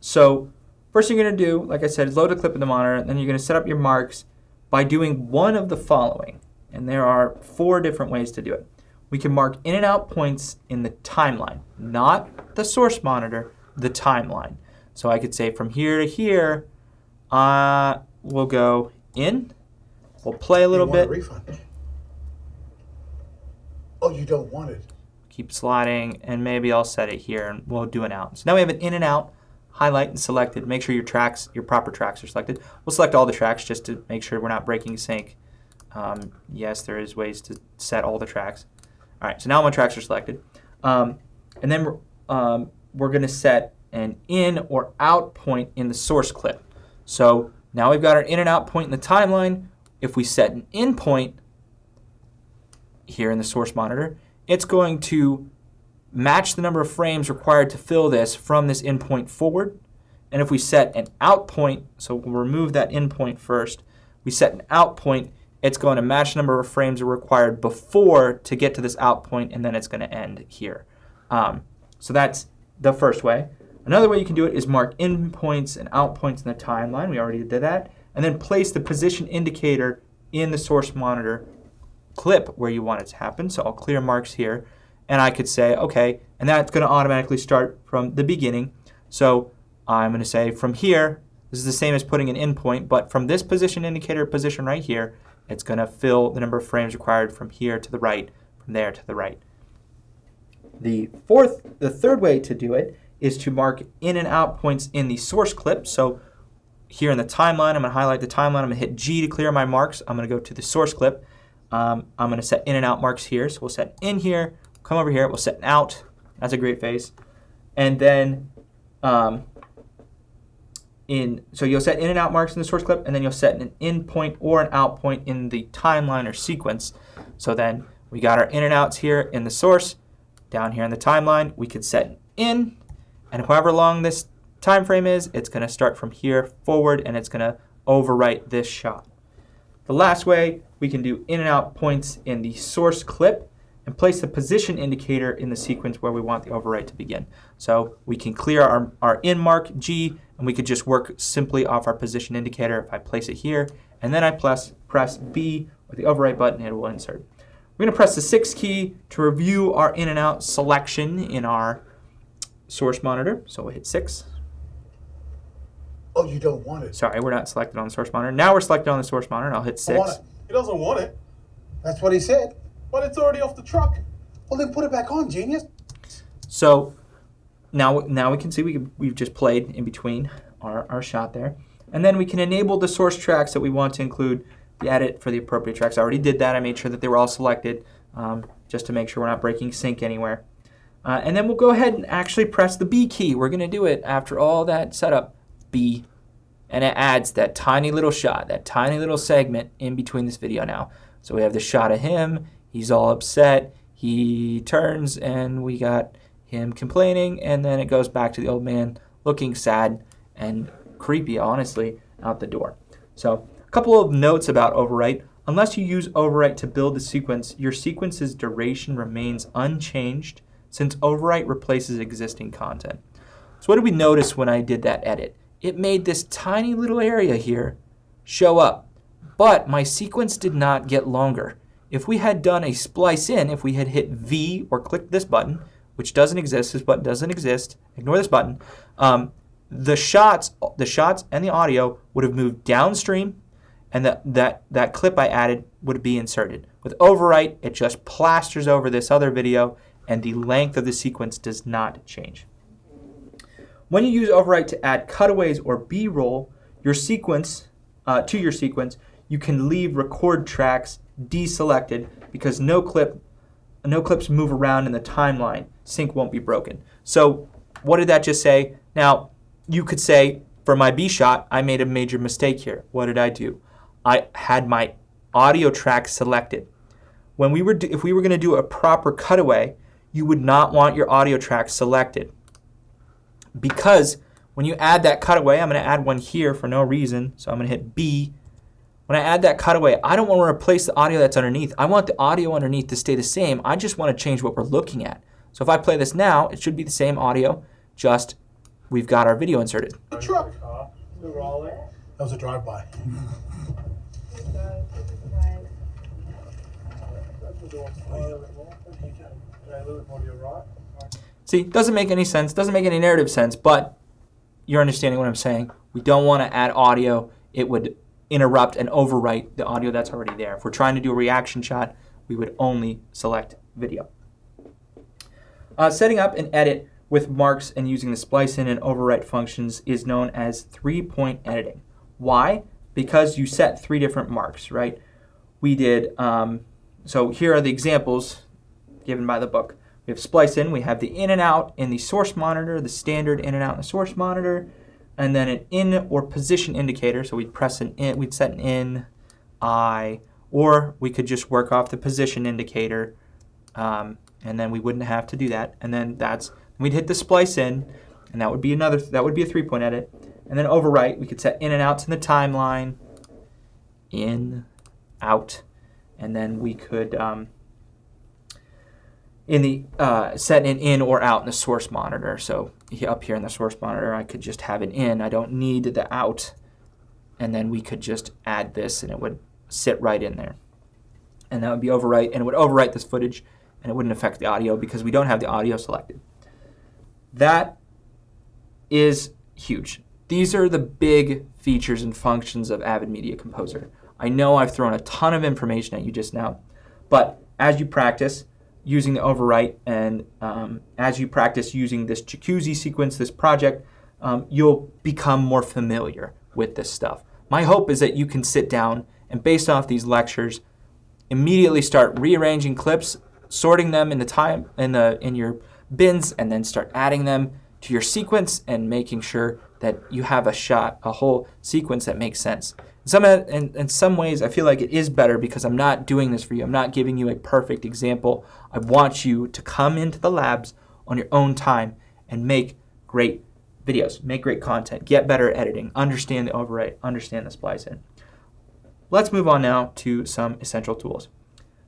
So first thing you're going to do, like I said, is load a clip in the monitor, and then you're going to set up your marks by doing one of the following. And there are 4 different ways to do it. We can mark in and out points in the timeline, not the source monitor, the timeline. So I could say from here to here, we'll go in, we'll play a little bit. You want a refund? Oh, you don't want it. Keep sliding, and maybe I'll set it here, and we'll do an out. So now we have an in and out, highlight and selected. Make sure your tracks, your proper tracks are selected. We'll select all the tracks just to make sure we're not breaking sync. Yes, there is ways to set all the tracks. All right, so now my tracks are selected. And then we're going to set an in or out point in the source clip. So now we've got our in and out point in the timeline. If we set an in point here in the source monitor, it's going to match the number of frames required to fill this from this in point forward. And if we set an out point, so we'll remove that in point first, we set an out point, it's going to match the number of frames required before to get to this out point, and then it's going to end here. So that's the first way. Another way you can do it is mark in points and out points in the timeline. We already did that. And then place the position indicator in the source monitor clip where you want it to happen. So I'll clear marks here. And I could say, okay, and that's going to automatically start from the beginning. So I'm going to say from here, this is the same as putting an in point, but from this position indicator position right here, it's going to fill the number of frames required from here to the right, from there to the right. The third way to do it is to mark in and out points in the source clip. So here in the timeline, I'm going to highlight the timeline. I'm going to hit G to clear my marks. I'm going to go to the source clip. I'm going to set in and out marks here. So we'll set in here, come over here, we'll set an out. That's a great face. And then so you'll set in and out marks in the source clip, and then you'll set an in point or an out point in the timeline or sequence. So then we got our in and outs here in the source. Down here in the timeline, we could set an in, and however long this time frame is, it's going to start from here forward, and it's going to overwrite this shot. The last way, we can do in and out points in the source clip and place the position indicator in the sequence where we want the overwrite to begin. So we can clear our in mark G, and we could just work simply off our position indicator. If I place it here, and then I press B with the overwrite button, it will insert. We're going to press the 6 key to review our in and out selection in our source monitor. So we'll hit 6. Oh, you don't want it. Sorry, we're not selected on the source monitor. Now we're selected on the source monitor, and I'll hit 6. I want it. He doesn't want it, That's what he said. but it's already off the truck. Well, then put it back on, genius. So now we can see we've just played in between our shot there. And then we can enable the source tracks that we want to include the edit for the appropriate tracks. I already did that. I made sure that they were all selected just to make sure we're not breaking sync anywhere. And then we'll go ahead and actually press the B key. We're going to do it after all that setup, B. And it adds that tiny little shot, that tiny little segment in between this video now. So we have the shot of him. He's all upset. He turns, and we got him complaining, and then it goes back to the old man looking sad and creepy, honestly, out the door. So a couple of notes about overwrite. Unless you use overwrite to build the sequence, your sequence's duration remains unchanged since overwrite replaces existing content. So what did we notice when I did that edit? It made this tiny little area here show up, but my sequence did not get longer. If we had done a splice in, if we had hit V or clicked this button, which doesn't exist, this button doesn't exist, ignore this button, the shots and the audio would have moved downstream, and that clip I added would be inserted. With overwrite, it just plasters over this other video, and the length of the sequence does not change. When you use overwrite to add cutaways or B-roll your sequence to your sequence, you can leave record tracks deselected because no clips move around in the timeline. Sync won't be broken. So what did that just say? Now, you could say, for my B shot, I made a major mistake here. What did I do? I had my audio track selected. if we were going to do a proper cutaway, you would not want your audio track selected. Because when you add that cutaway, I'm going to add one here for no reason, so I'm going to hit B. When I add that cutaway, I don't want to replace the audio that's underneath. I want the audio underneath to stay the same. I just want to change what we're looking at. So if I play this now, it should be the same audio, just we've got our video inserted. The truck. That was a drive-by. See, doesn't make any sense, doesn't make any narrative sense, but you're understanding what I'm saying. We don't want to add audio. It would interrupt and overwrite the audio that's already there. If we're trying to do a reaction shot, we would only select video. Setting up an edit with marks and using the splice in and overwrite functions is known as 3-point editing. Why? Because you set 3 different marks, right? We did, so here are the examples given by the book. We have splice in, we have the in and out in the source monitor, the standard in and out in the source monitor, and then an in or position indicator. So we'd press an in, we'd set an in, I, or we could just work off the position indicator, and then we wouldn't have to do that. And then we'd hit the splice in, and that would be a 3-point edit. And then overwrite, we could set in and outs in the timeline, in, out, and then we could set an in or out in the source monitor. So up here in the source monitor, I could just have an in. I don't need the out, and then we could just add this, and it would sit right in there. And that would be overwrite, and it would overwrite this footage, and it wouldn't affect the audio because we don't have the audio selected. That is huge. These are the big features and functions of Avid Media Composer. I know I've thrown a ton of information at you just now, but as you practice using the overwrite and as you practice using this jacuzzi sequence, this project, you'll become more familiar with this stuff. My hope is that you can sit down and based off these lectures, immediately start rearranging clips, sorting them in your bins, and then start adding them to your sequence and making sure that you have a whole sequence that makes sense. In some ways, I feel like it is better because I'm not doing this for you. I'm not giving you a perfect example. I want you to come into the labs on your own time and make great videos, make great content, get better at editing, understand the overwrite, understand the splice in. Let's move on now to some essential tools.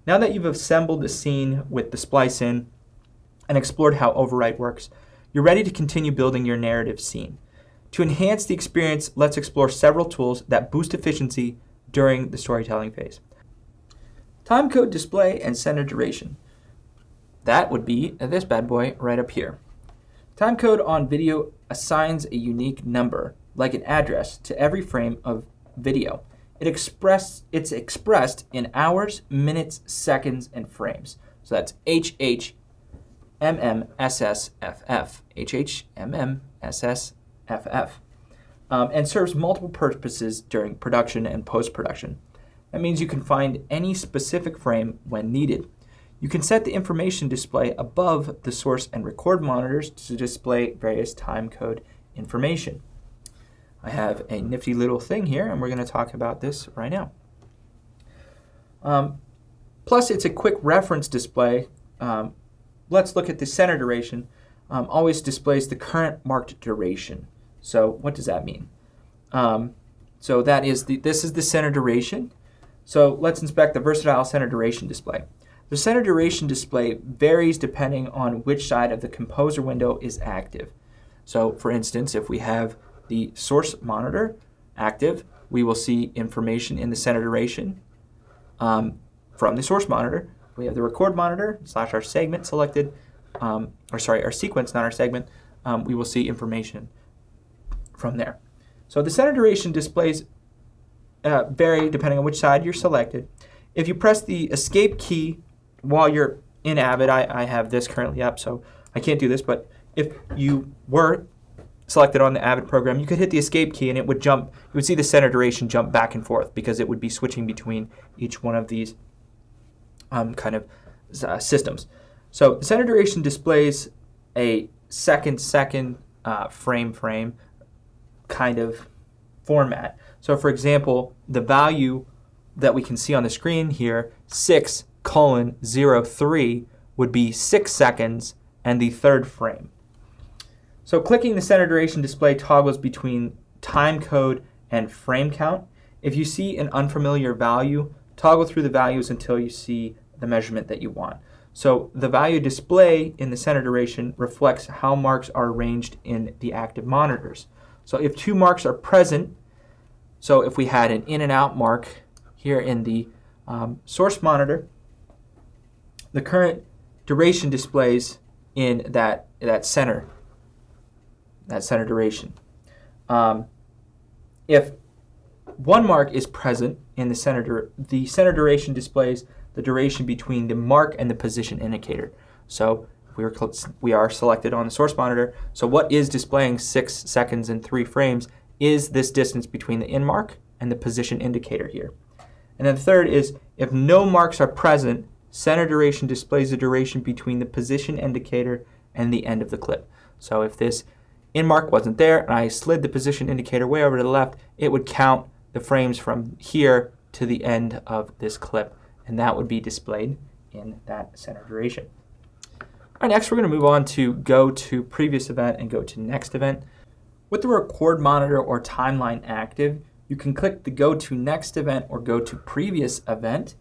Now that you've assembled the scene with the splice in and explored how overwrite works, you're ready to continue building your narrative scene. To enhance the experience, let's explore several tools that boost efficiency during the storytelling phase. Timecode display and center duration. That would be this bad boy right up here. Timecode on video assigns a unique number, like an address, to every frame of video. It's expressed in hours, minutes, seconds, and frames. So that's HH, MMSSFF, HHMMSSFF, and serves multiple purposes during production and post-production. That means you can find any specific frame when needed. You can set the information display above the source and record monitors to display various timecode information. I have a nifty little thing here, and we're going to talk about this right now. Plus, it's a quick reference display. Let's look at the center duration. Always displays the current marked duration. So what does that mean? So this is the center duration. So let's inspect the versatile center duration display. The center duration display varies depending on which side of the composer window is active. So for instance, if we have the source monitor active, we will see information in the center duration from the source monitor. We have the record monitor / our segment selected, our sequence, not our segment. We will see information from there. So the center duration displays vary depending on which side you're selected. If you press the escape key while you're in Avid, I have this currently up, so I can't do this, but if you were selected on the Avid program, you could hit the escape key and it would jump. You would see the center duration jump back and forth because it would be switching between each one of these systems. So the center duration displays a second frame kind of format. So for example, the value that we can see on the screen here, 6, 3:03 would be 6 seconds and the third frame. So clicking the center duration display toggles between time code and frame count. If you see an unfamiliar value, toggle through the values until you see the measurement that you want. So the value display in the center duration reflects how marks are arranged in the active monitors. So if 2 marks are present, so if we had an in and out mark here in the source monitor, the current duration displays in that center duration. If 1 mark is present in the center duration displays the duration between the mark and the position indicator. So we are selected on the source monitor. So what is displaying 6 seconds and 3 frames is this distance between the in mark and the position indicator here. And then the third is if no marks are present, center duration displays the duration between the position indicator and the end of the clip. So if this in mark wasn't there and I slid the position indicator way over to the left, it would count the frames from here to the end of this clip, and that would be displayed in that center duration. All right, next we're going to move on to go to previous event and go to next event. With the record monitor or timeline active, you can click the go to next event or go to previous event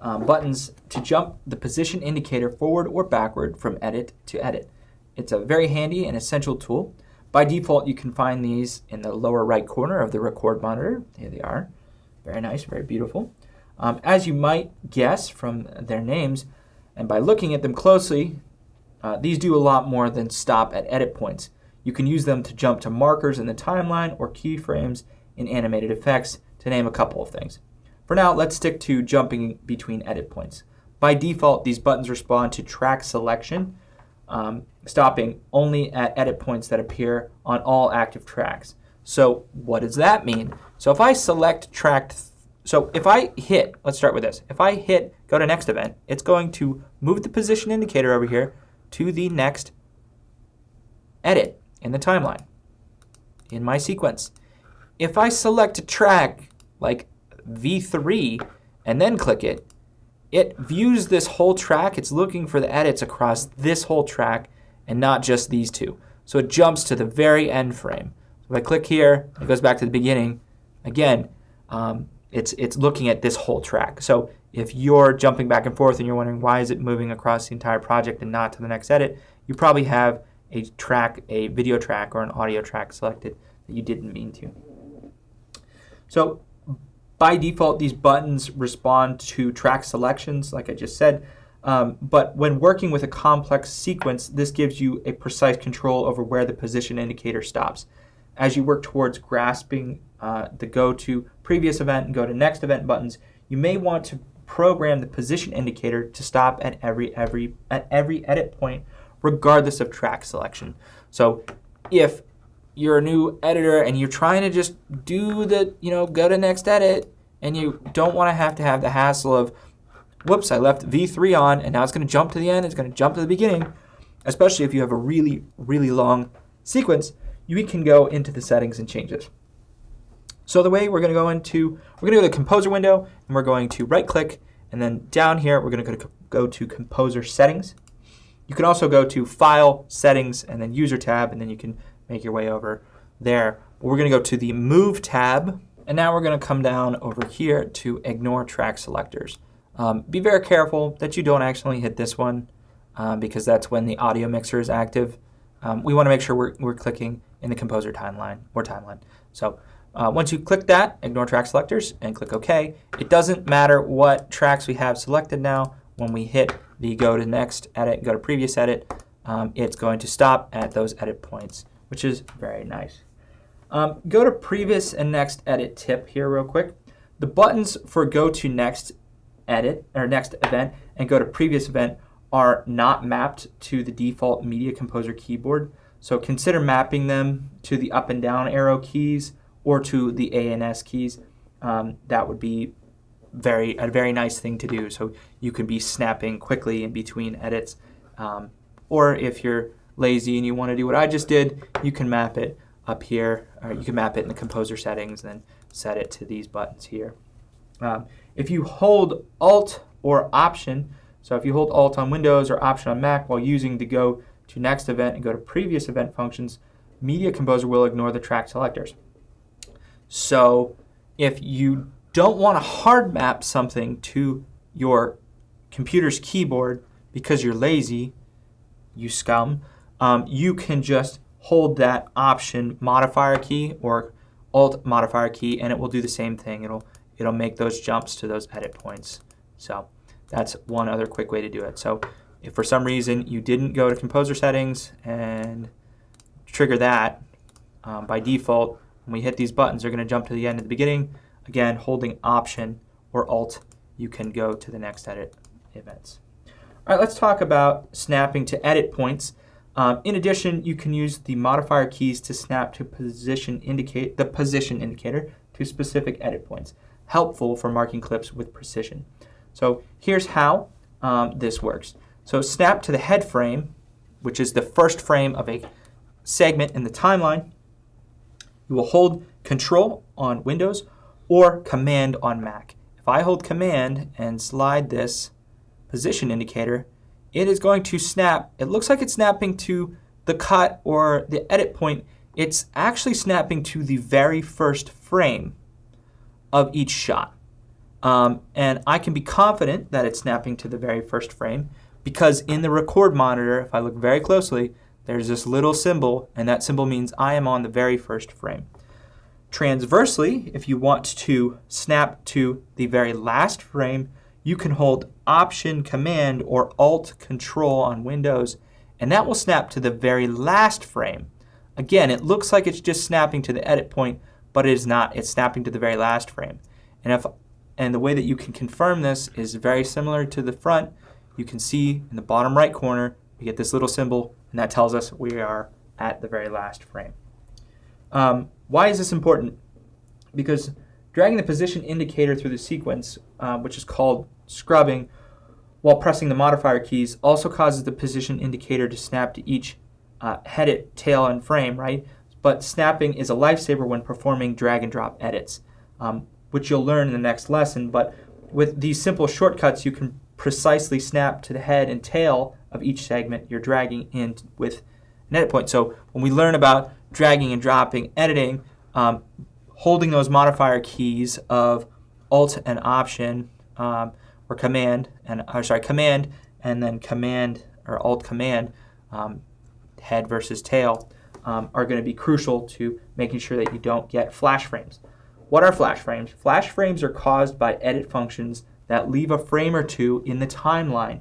buttons to jump the position indicator forward or backward from edit to edit. It's a very handy and essential tool. By default, you can find these in the lower right corner of the record monitor. Here they are. Very nice, very beautiful. As you might guess from their names, and by looking at them closely, these do a lot more than stop at edit points. You can use them to jump to markers in the timeline or keyframes in animated effects, to name a couple of things. For now, let's stick to jumping between edit points. By default, these buttons respond to track selection, stopping only at edit points that appear on all active tracks. So what does that mean? So if I select track, let's start with this. If I hit go to next event, it's going to move the position indicator over here to the next edit in the timeline in my sequence. If I select a track like V3 and then click it, it views this whole track. It's looking for the edits across this whole track and not just these two. So it jumps to the very end frame. So if I click here, it goes back to the beginning. Again, it's looking at this whole track. So if you're jumping back and forth and you're wondering why is it moving across the entire project and not to the next edit, you probably have a video track or an audio track selected that you didn't mean to. So by default, these buttons respond to track selections, like I just said. But when working with a complex sequence, this gives you a precise control over where the position indicator stops. As you work towards grasping the go to previous event and go to next event buttons, you may want to program the position indicator to stop at every edit point, regardless of track selection. So if you're a new editor and you're trying to just do the, go to next edit, and you don't want to have the hassle of, whoops, I left V3 on, and now it's going to jump to the end, it's going to jump to the beginning, especially if you have a really, really long sequence, you can go into the settings and change this. So the way we're going to go to the composer window, and we're going to right click, and then down here, we're going to go to composer settings. You can also go to file settings and then user tab, and then you can make your way over there. But we're going to go to the move tab, and now we're going to come down over here to ignore track selectors. Be very careful that you don't actually hit this one because that's when the audio mixer is active. We want to make sure we're clicking in the composer timeline. So once you click that, ignore track selectors and click OK. It doesn't matter what tracks we have selected now. When we hit the go to next edit, go to previous edit, it's going to stop at those edit points, which is very nice. Go to previous and next edit tip here real quick. The buttons for go to next edit or next event and go to previous event are not mapped to the default Media Composer keyboard. So consider mapping them to the up and down arrow keys or to the A and S keys. That would be a very nice thing to do. So you can be snapping quickly in between edits. Or if you're lazy and you want to do what I just did, you can map it up here, or you can map it in the composer settings and then set it to these buttons here. If you hold Alt or Option, so if you hold Alt on Windows or Option on Mac while using the go to next event and go to previous event functions, Media Composer will ignore the track selectors. So if you don't want to hard map something to your computer's keyboard because you're lazy, you scum, you can just hold that Option modifier key or Alt modifier key, and it will do the same thing. It'll make those jumps to those edit points. So that's one other quick way to do it. So if for some reason you didn't go to Composer Settings and trigger that, by default, when we hit these buttons, they're going to jump to the end at the beginning. Again, holding Option or Alt, you can go to the next edit events. All right, let's talk about snapping to edit points. In addition, you can use the modifier keys to snap to the position indicator to specific edit points. Helpful for marking clips with precision. So here's how this works. So snap to the head frame, which is the first frame of a segment in the timeline. You will hold Control on Windows or Command on Mac. If I hold Command and slide this position indicator, it is going to snap. It looks like it's snapping to the cut or the edit point. It's actually snapping to the very first frame of each shot. And I can be confident that it's snapping to the very first frame because in the record monitor, if I look very closely, there's this little symbol, and that symbol means I am on the very first frame. Transversely, if you want to snap to the very last frame, you can hold Option, Command, or Alt, Control on Windows, and that will snap to the very last frame. Again, it looks like it's just snapping to the edit point, but it is not. It's snapping to the very last frame. And the way that you can confirm this is very similar to the front. You can see in the bottom right corner, we get this little symbol, and that tells us we are at the very last frame. Why is this important? Because dragging the position indicator through the sequence, which is called scrubbing, while pressing the modifier keys, also causes the position indicator to snap to each head, tail, and frame, right? But snapping is a lifesaver when performing drag and drop edits, which you'll learn in the next lesson. But with these simple shortcuts, you can precisely snap to the head and tail of each segment you're dragging in with an edit point. So when we learn about dragging and dropping editing, holding those modifier keys of Alt and Option or Command and then Command or Alt Command, head versus tail, are going to be crucial to making sure that you don't get flash frames. What are flash frames? Flash frames are caused by edit functions that leave a frame or two in the timeline.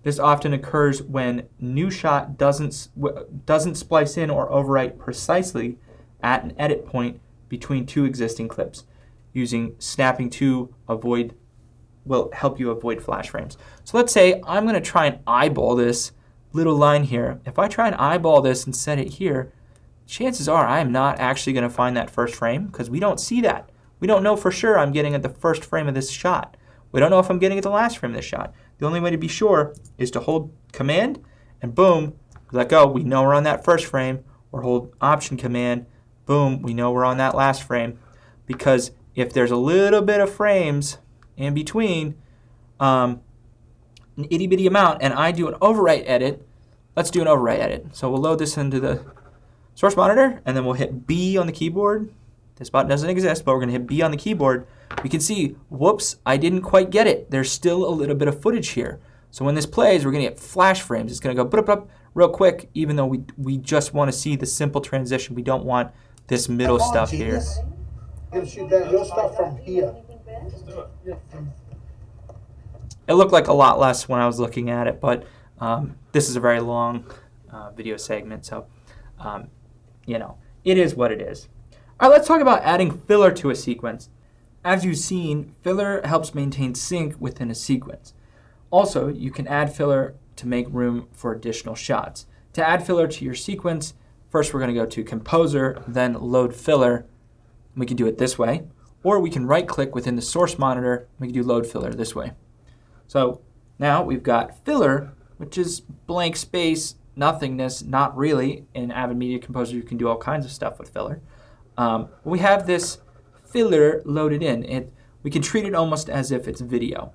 This often occurs when new shot doesn't splice in or overwrite precisely at an edit point between two existing clips. Using snapping to avoid will help you avoid flash frames. So let's say I'm going to try and eyeball this little line here. If I try and eyeball this and set it here, chances are I am not actually going to find that first frame because we don't see that. We don't know for sure I'm getting at the first frame of this shot. We don't know if I'm getting at the last frame of this shot. The only way to be sure is to hold Command and boom, let go. We know we're on that first frame. Or hold Option, Command, boom, we know we're on that last frame. Because if there's a little bit of frames in between, an itty bitty amount, and I do an overwrite edit, let's do an overwrite edit. So we'll load this into the source monitor, and then we'll hit B on the keyboard. This button doesn't exist, but we're going to hit B on the keyboard. We can see, whoops, I didn't quite get it. There's still a little bit of footage here. So when this plays, we're going to get flash frames. It's going to go up real quick, even though we just want to see the simple transition. We don't want this middle stuff here. Your stuff from here. It looked like a lot less when I was looking at it, but this is a very long video segment, so it is what it is. All right, let's talk about adding filler to a sequence. As you've seen, filler helps maintain sync within a sequence. Also, you can add filler to make room for additional shots. To add filler to your sequence, first we're going to go to Composer, then Load Filler. We can do it this way, or we can right-click within the source monitor. We can do Load Filler this way. So now we've got filler, which is blank space, nothingness, not really. In Avid Media Composer, you can do all kinds of stuff with filler. We have this filler loaded in. we can treat it almost as if it's video.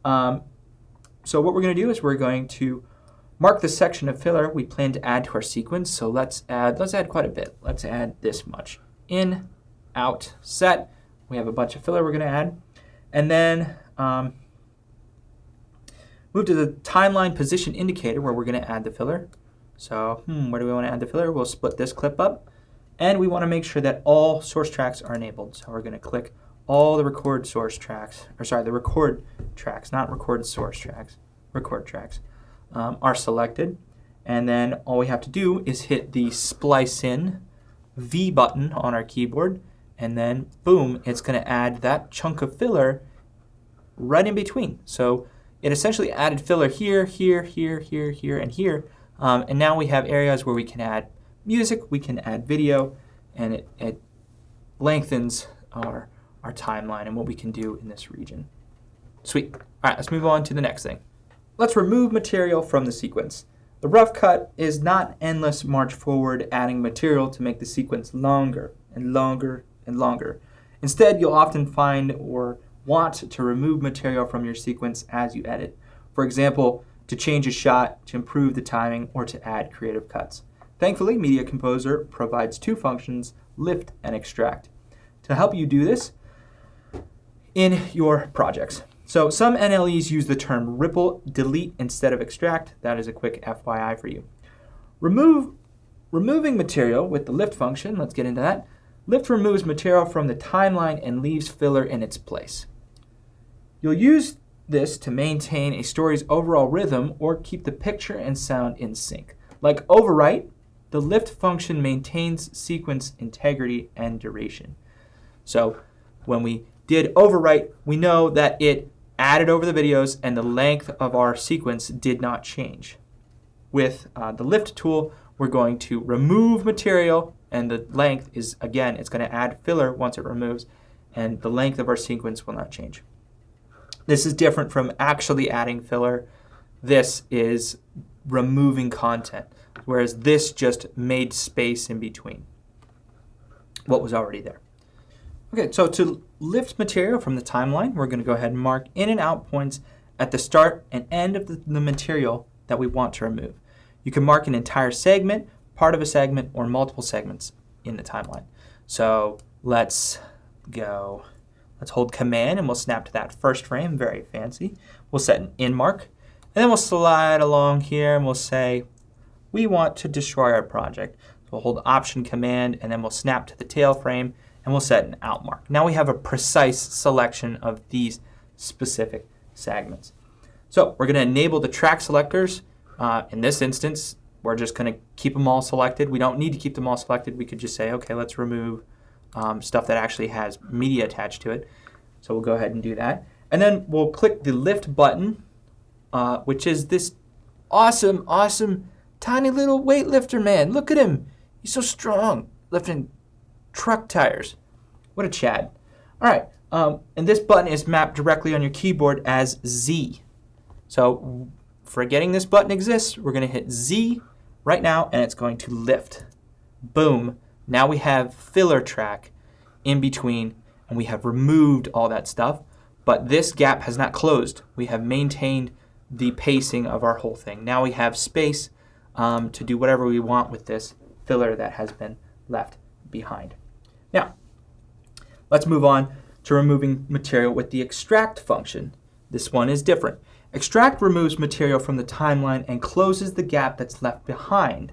So what we're going to do is we're going to mark the section of filler we plan to add to our sequence. So let's add quite a bit. Let's add this much. In, out, set. We have a bunch of filler we're going to add. And then move to the timeline position indicator where we're going to add the filler. So where do we want to add the filler? We'll split this clip up. And we want to make sure that all source tracks are enabled. So we're going to click all the record source tracks, the record tracks, not record source tracks, record tracks are selected. And then all we have to do is hit the splice in V button on our keyboard. And then boom, it's going to add that chunk of filler right in between. So it essentially added filler here, here, here, here, here, and here. And now we have areas where we can add music, we can add video, and it lengthens our timeline and what we can do in this region. Sweet. All right, let's move on to the next thing. Let's remove material from the sequence. The rough cut is not endless march forward, adding material to make the sequence longer and longer and longer. Instead, you'll often find or want to remove material from your sequence as you edit. For example, to change a shot, to improve the timing, or to add creative cuts. Thankfully, Media Composer provides two functions, lift and extract, to help you do this in your projects. So some NLEs use the term ripple delete instead of extract. That is a quick FYI for you. Removing material with the lift function, let's get into that. Lift removes material from the timeline and leaves filler in its place. You'll use this to maintain a story's overall rhythm or keep the picture and sound in sync. Like overwrite, the lift function maintains sequence integrity and duration. So when we did overwrite, we know that it added over the videos and the length of our sequence did not change. With the lift tool, we're going to remove material, and the length is, again, it's going to add filler once it removes, and the length of our sequence will not change. This is different from actually adding filler. This is removing content, whereas this just made space in between what was already there. Okay, so to lift material from the timeline, we're going to go ahead and mark in and out points at the start and end of the material that we want to remove. You can mark an entire segment, part of a segment, or multiple segments in the timeline. So let's hold Command and we'll snap to that first frame, very fancy. We'll set an in mark, and then we'll slide along here and we'll say, we want to destroy our project. So we'll hold Option Command and then we'll snap to the tail frame and we'll set an out mark. Now we have a precise selection of these specific segments. So we're going to enable the track selectors. In this instance, we're just going to keep them all selected. We don't need to keep them all selected. We could just say, okay, let's remove stuff that actually has media attached to it. So we'll go ahead and do that. And then we'll click the lift button, which is this awesome, tiny little weightlifter man. Look at him. He's so strong, lifting truck tires. What a Chad. All right, and this button is mapped directly on your keyboard as Z. So forgetting this button exists, we're going to hit Z right now, and it's going to lift. Boom. Now we have filler track in between, and we have removed all that stuff, but this gap has not closed. We have maintained the pacing of our whole thing. Now we have space to do whatever we want with this filler that has been left behind. Now, let's move on to removing material with the extract function. This one is different. Extract removes material from the timeline and closes the gap that's left behind.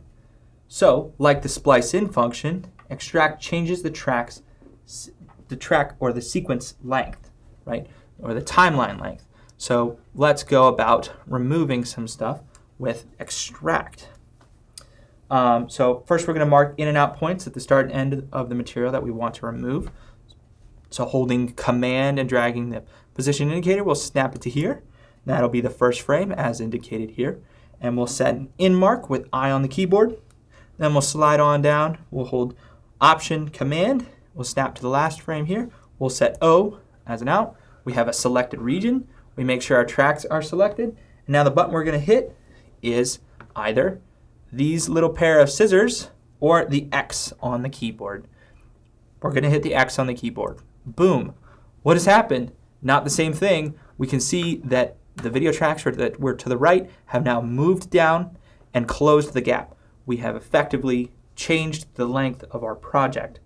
So, like the splice in function, extract changes the track or the sequence length, right? Or the timeline length. So let's go about removing some stuff with extract. So first we're going to mark in and out points at the start and end of the material that we want to remove. So holding Command and dragging the position indicator, we'll snap it to here. That'll be the first frame as indicated here. And we'll set an in mark with I on the keyboard. Then we'll slide on down. We'll hold Option Command. We'll snap to the last frame here. We'll set O as an out. We have a selected region. We make sure our tracks are selected. And now the button we're going to hit is either these little pair of scissors or the X on the keyboard. We're going to hit the X on the keyboard. Boom. What has happened? not the same thing. We can see that the video tracks that were to the right have now moved down and closed the gap. We have effectively changed the length of our project.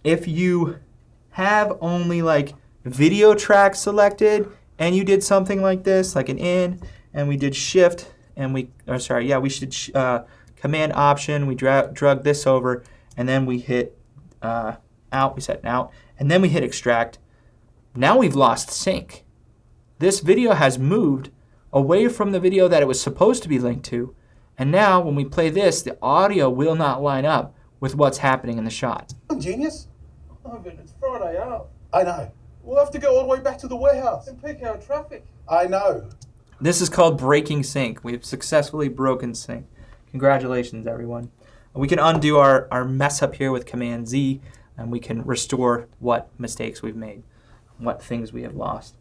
If you have only like video track selected and you did something like this, like an in, and we did shift, and we should command option, we drug this over, and then we hit out, we set out, and then we hit extract. Now we've lost sync. This video has moved away from the video that it was supposed to be linked to, and now when we play this, the audio will not line up with what's happening in the shot. Genius. Avid, it's Friday out. I know. We'll have to go all the way back to the warehouse and pick out traffic. I know. This is called breaking sync. We've successfully broken sync. Congratulations, everyone. We can undo our mess up here with Command Z, and we can restore what mistakes we've made, what things we have lost.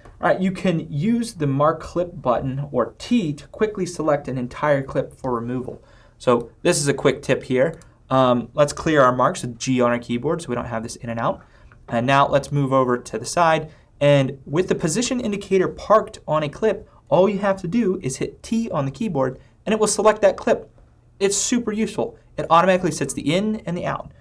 All right, you can use the Mark Clip button, or T, to quickly select an entire clip for removal. So this is a quick tip here. Let's clear our marks with G on our keyboard so we don't have this in and out. And now let's move over to the side. And with the position indicator parked on a clip, all you have to do is hit T on the keyboard and it will select that clip. It's super useful. It automatically sets the in and the out.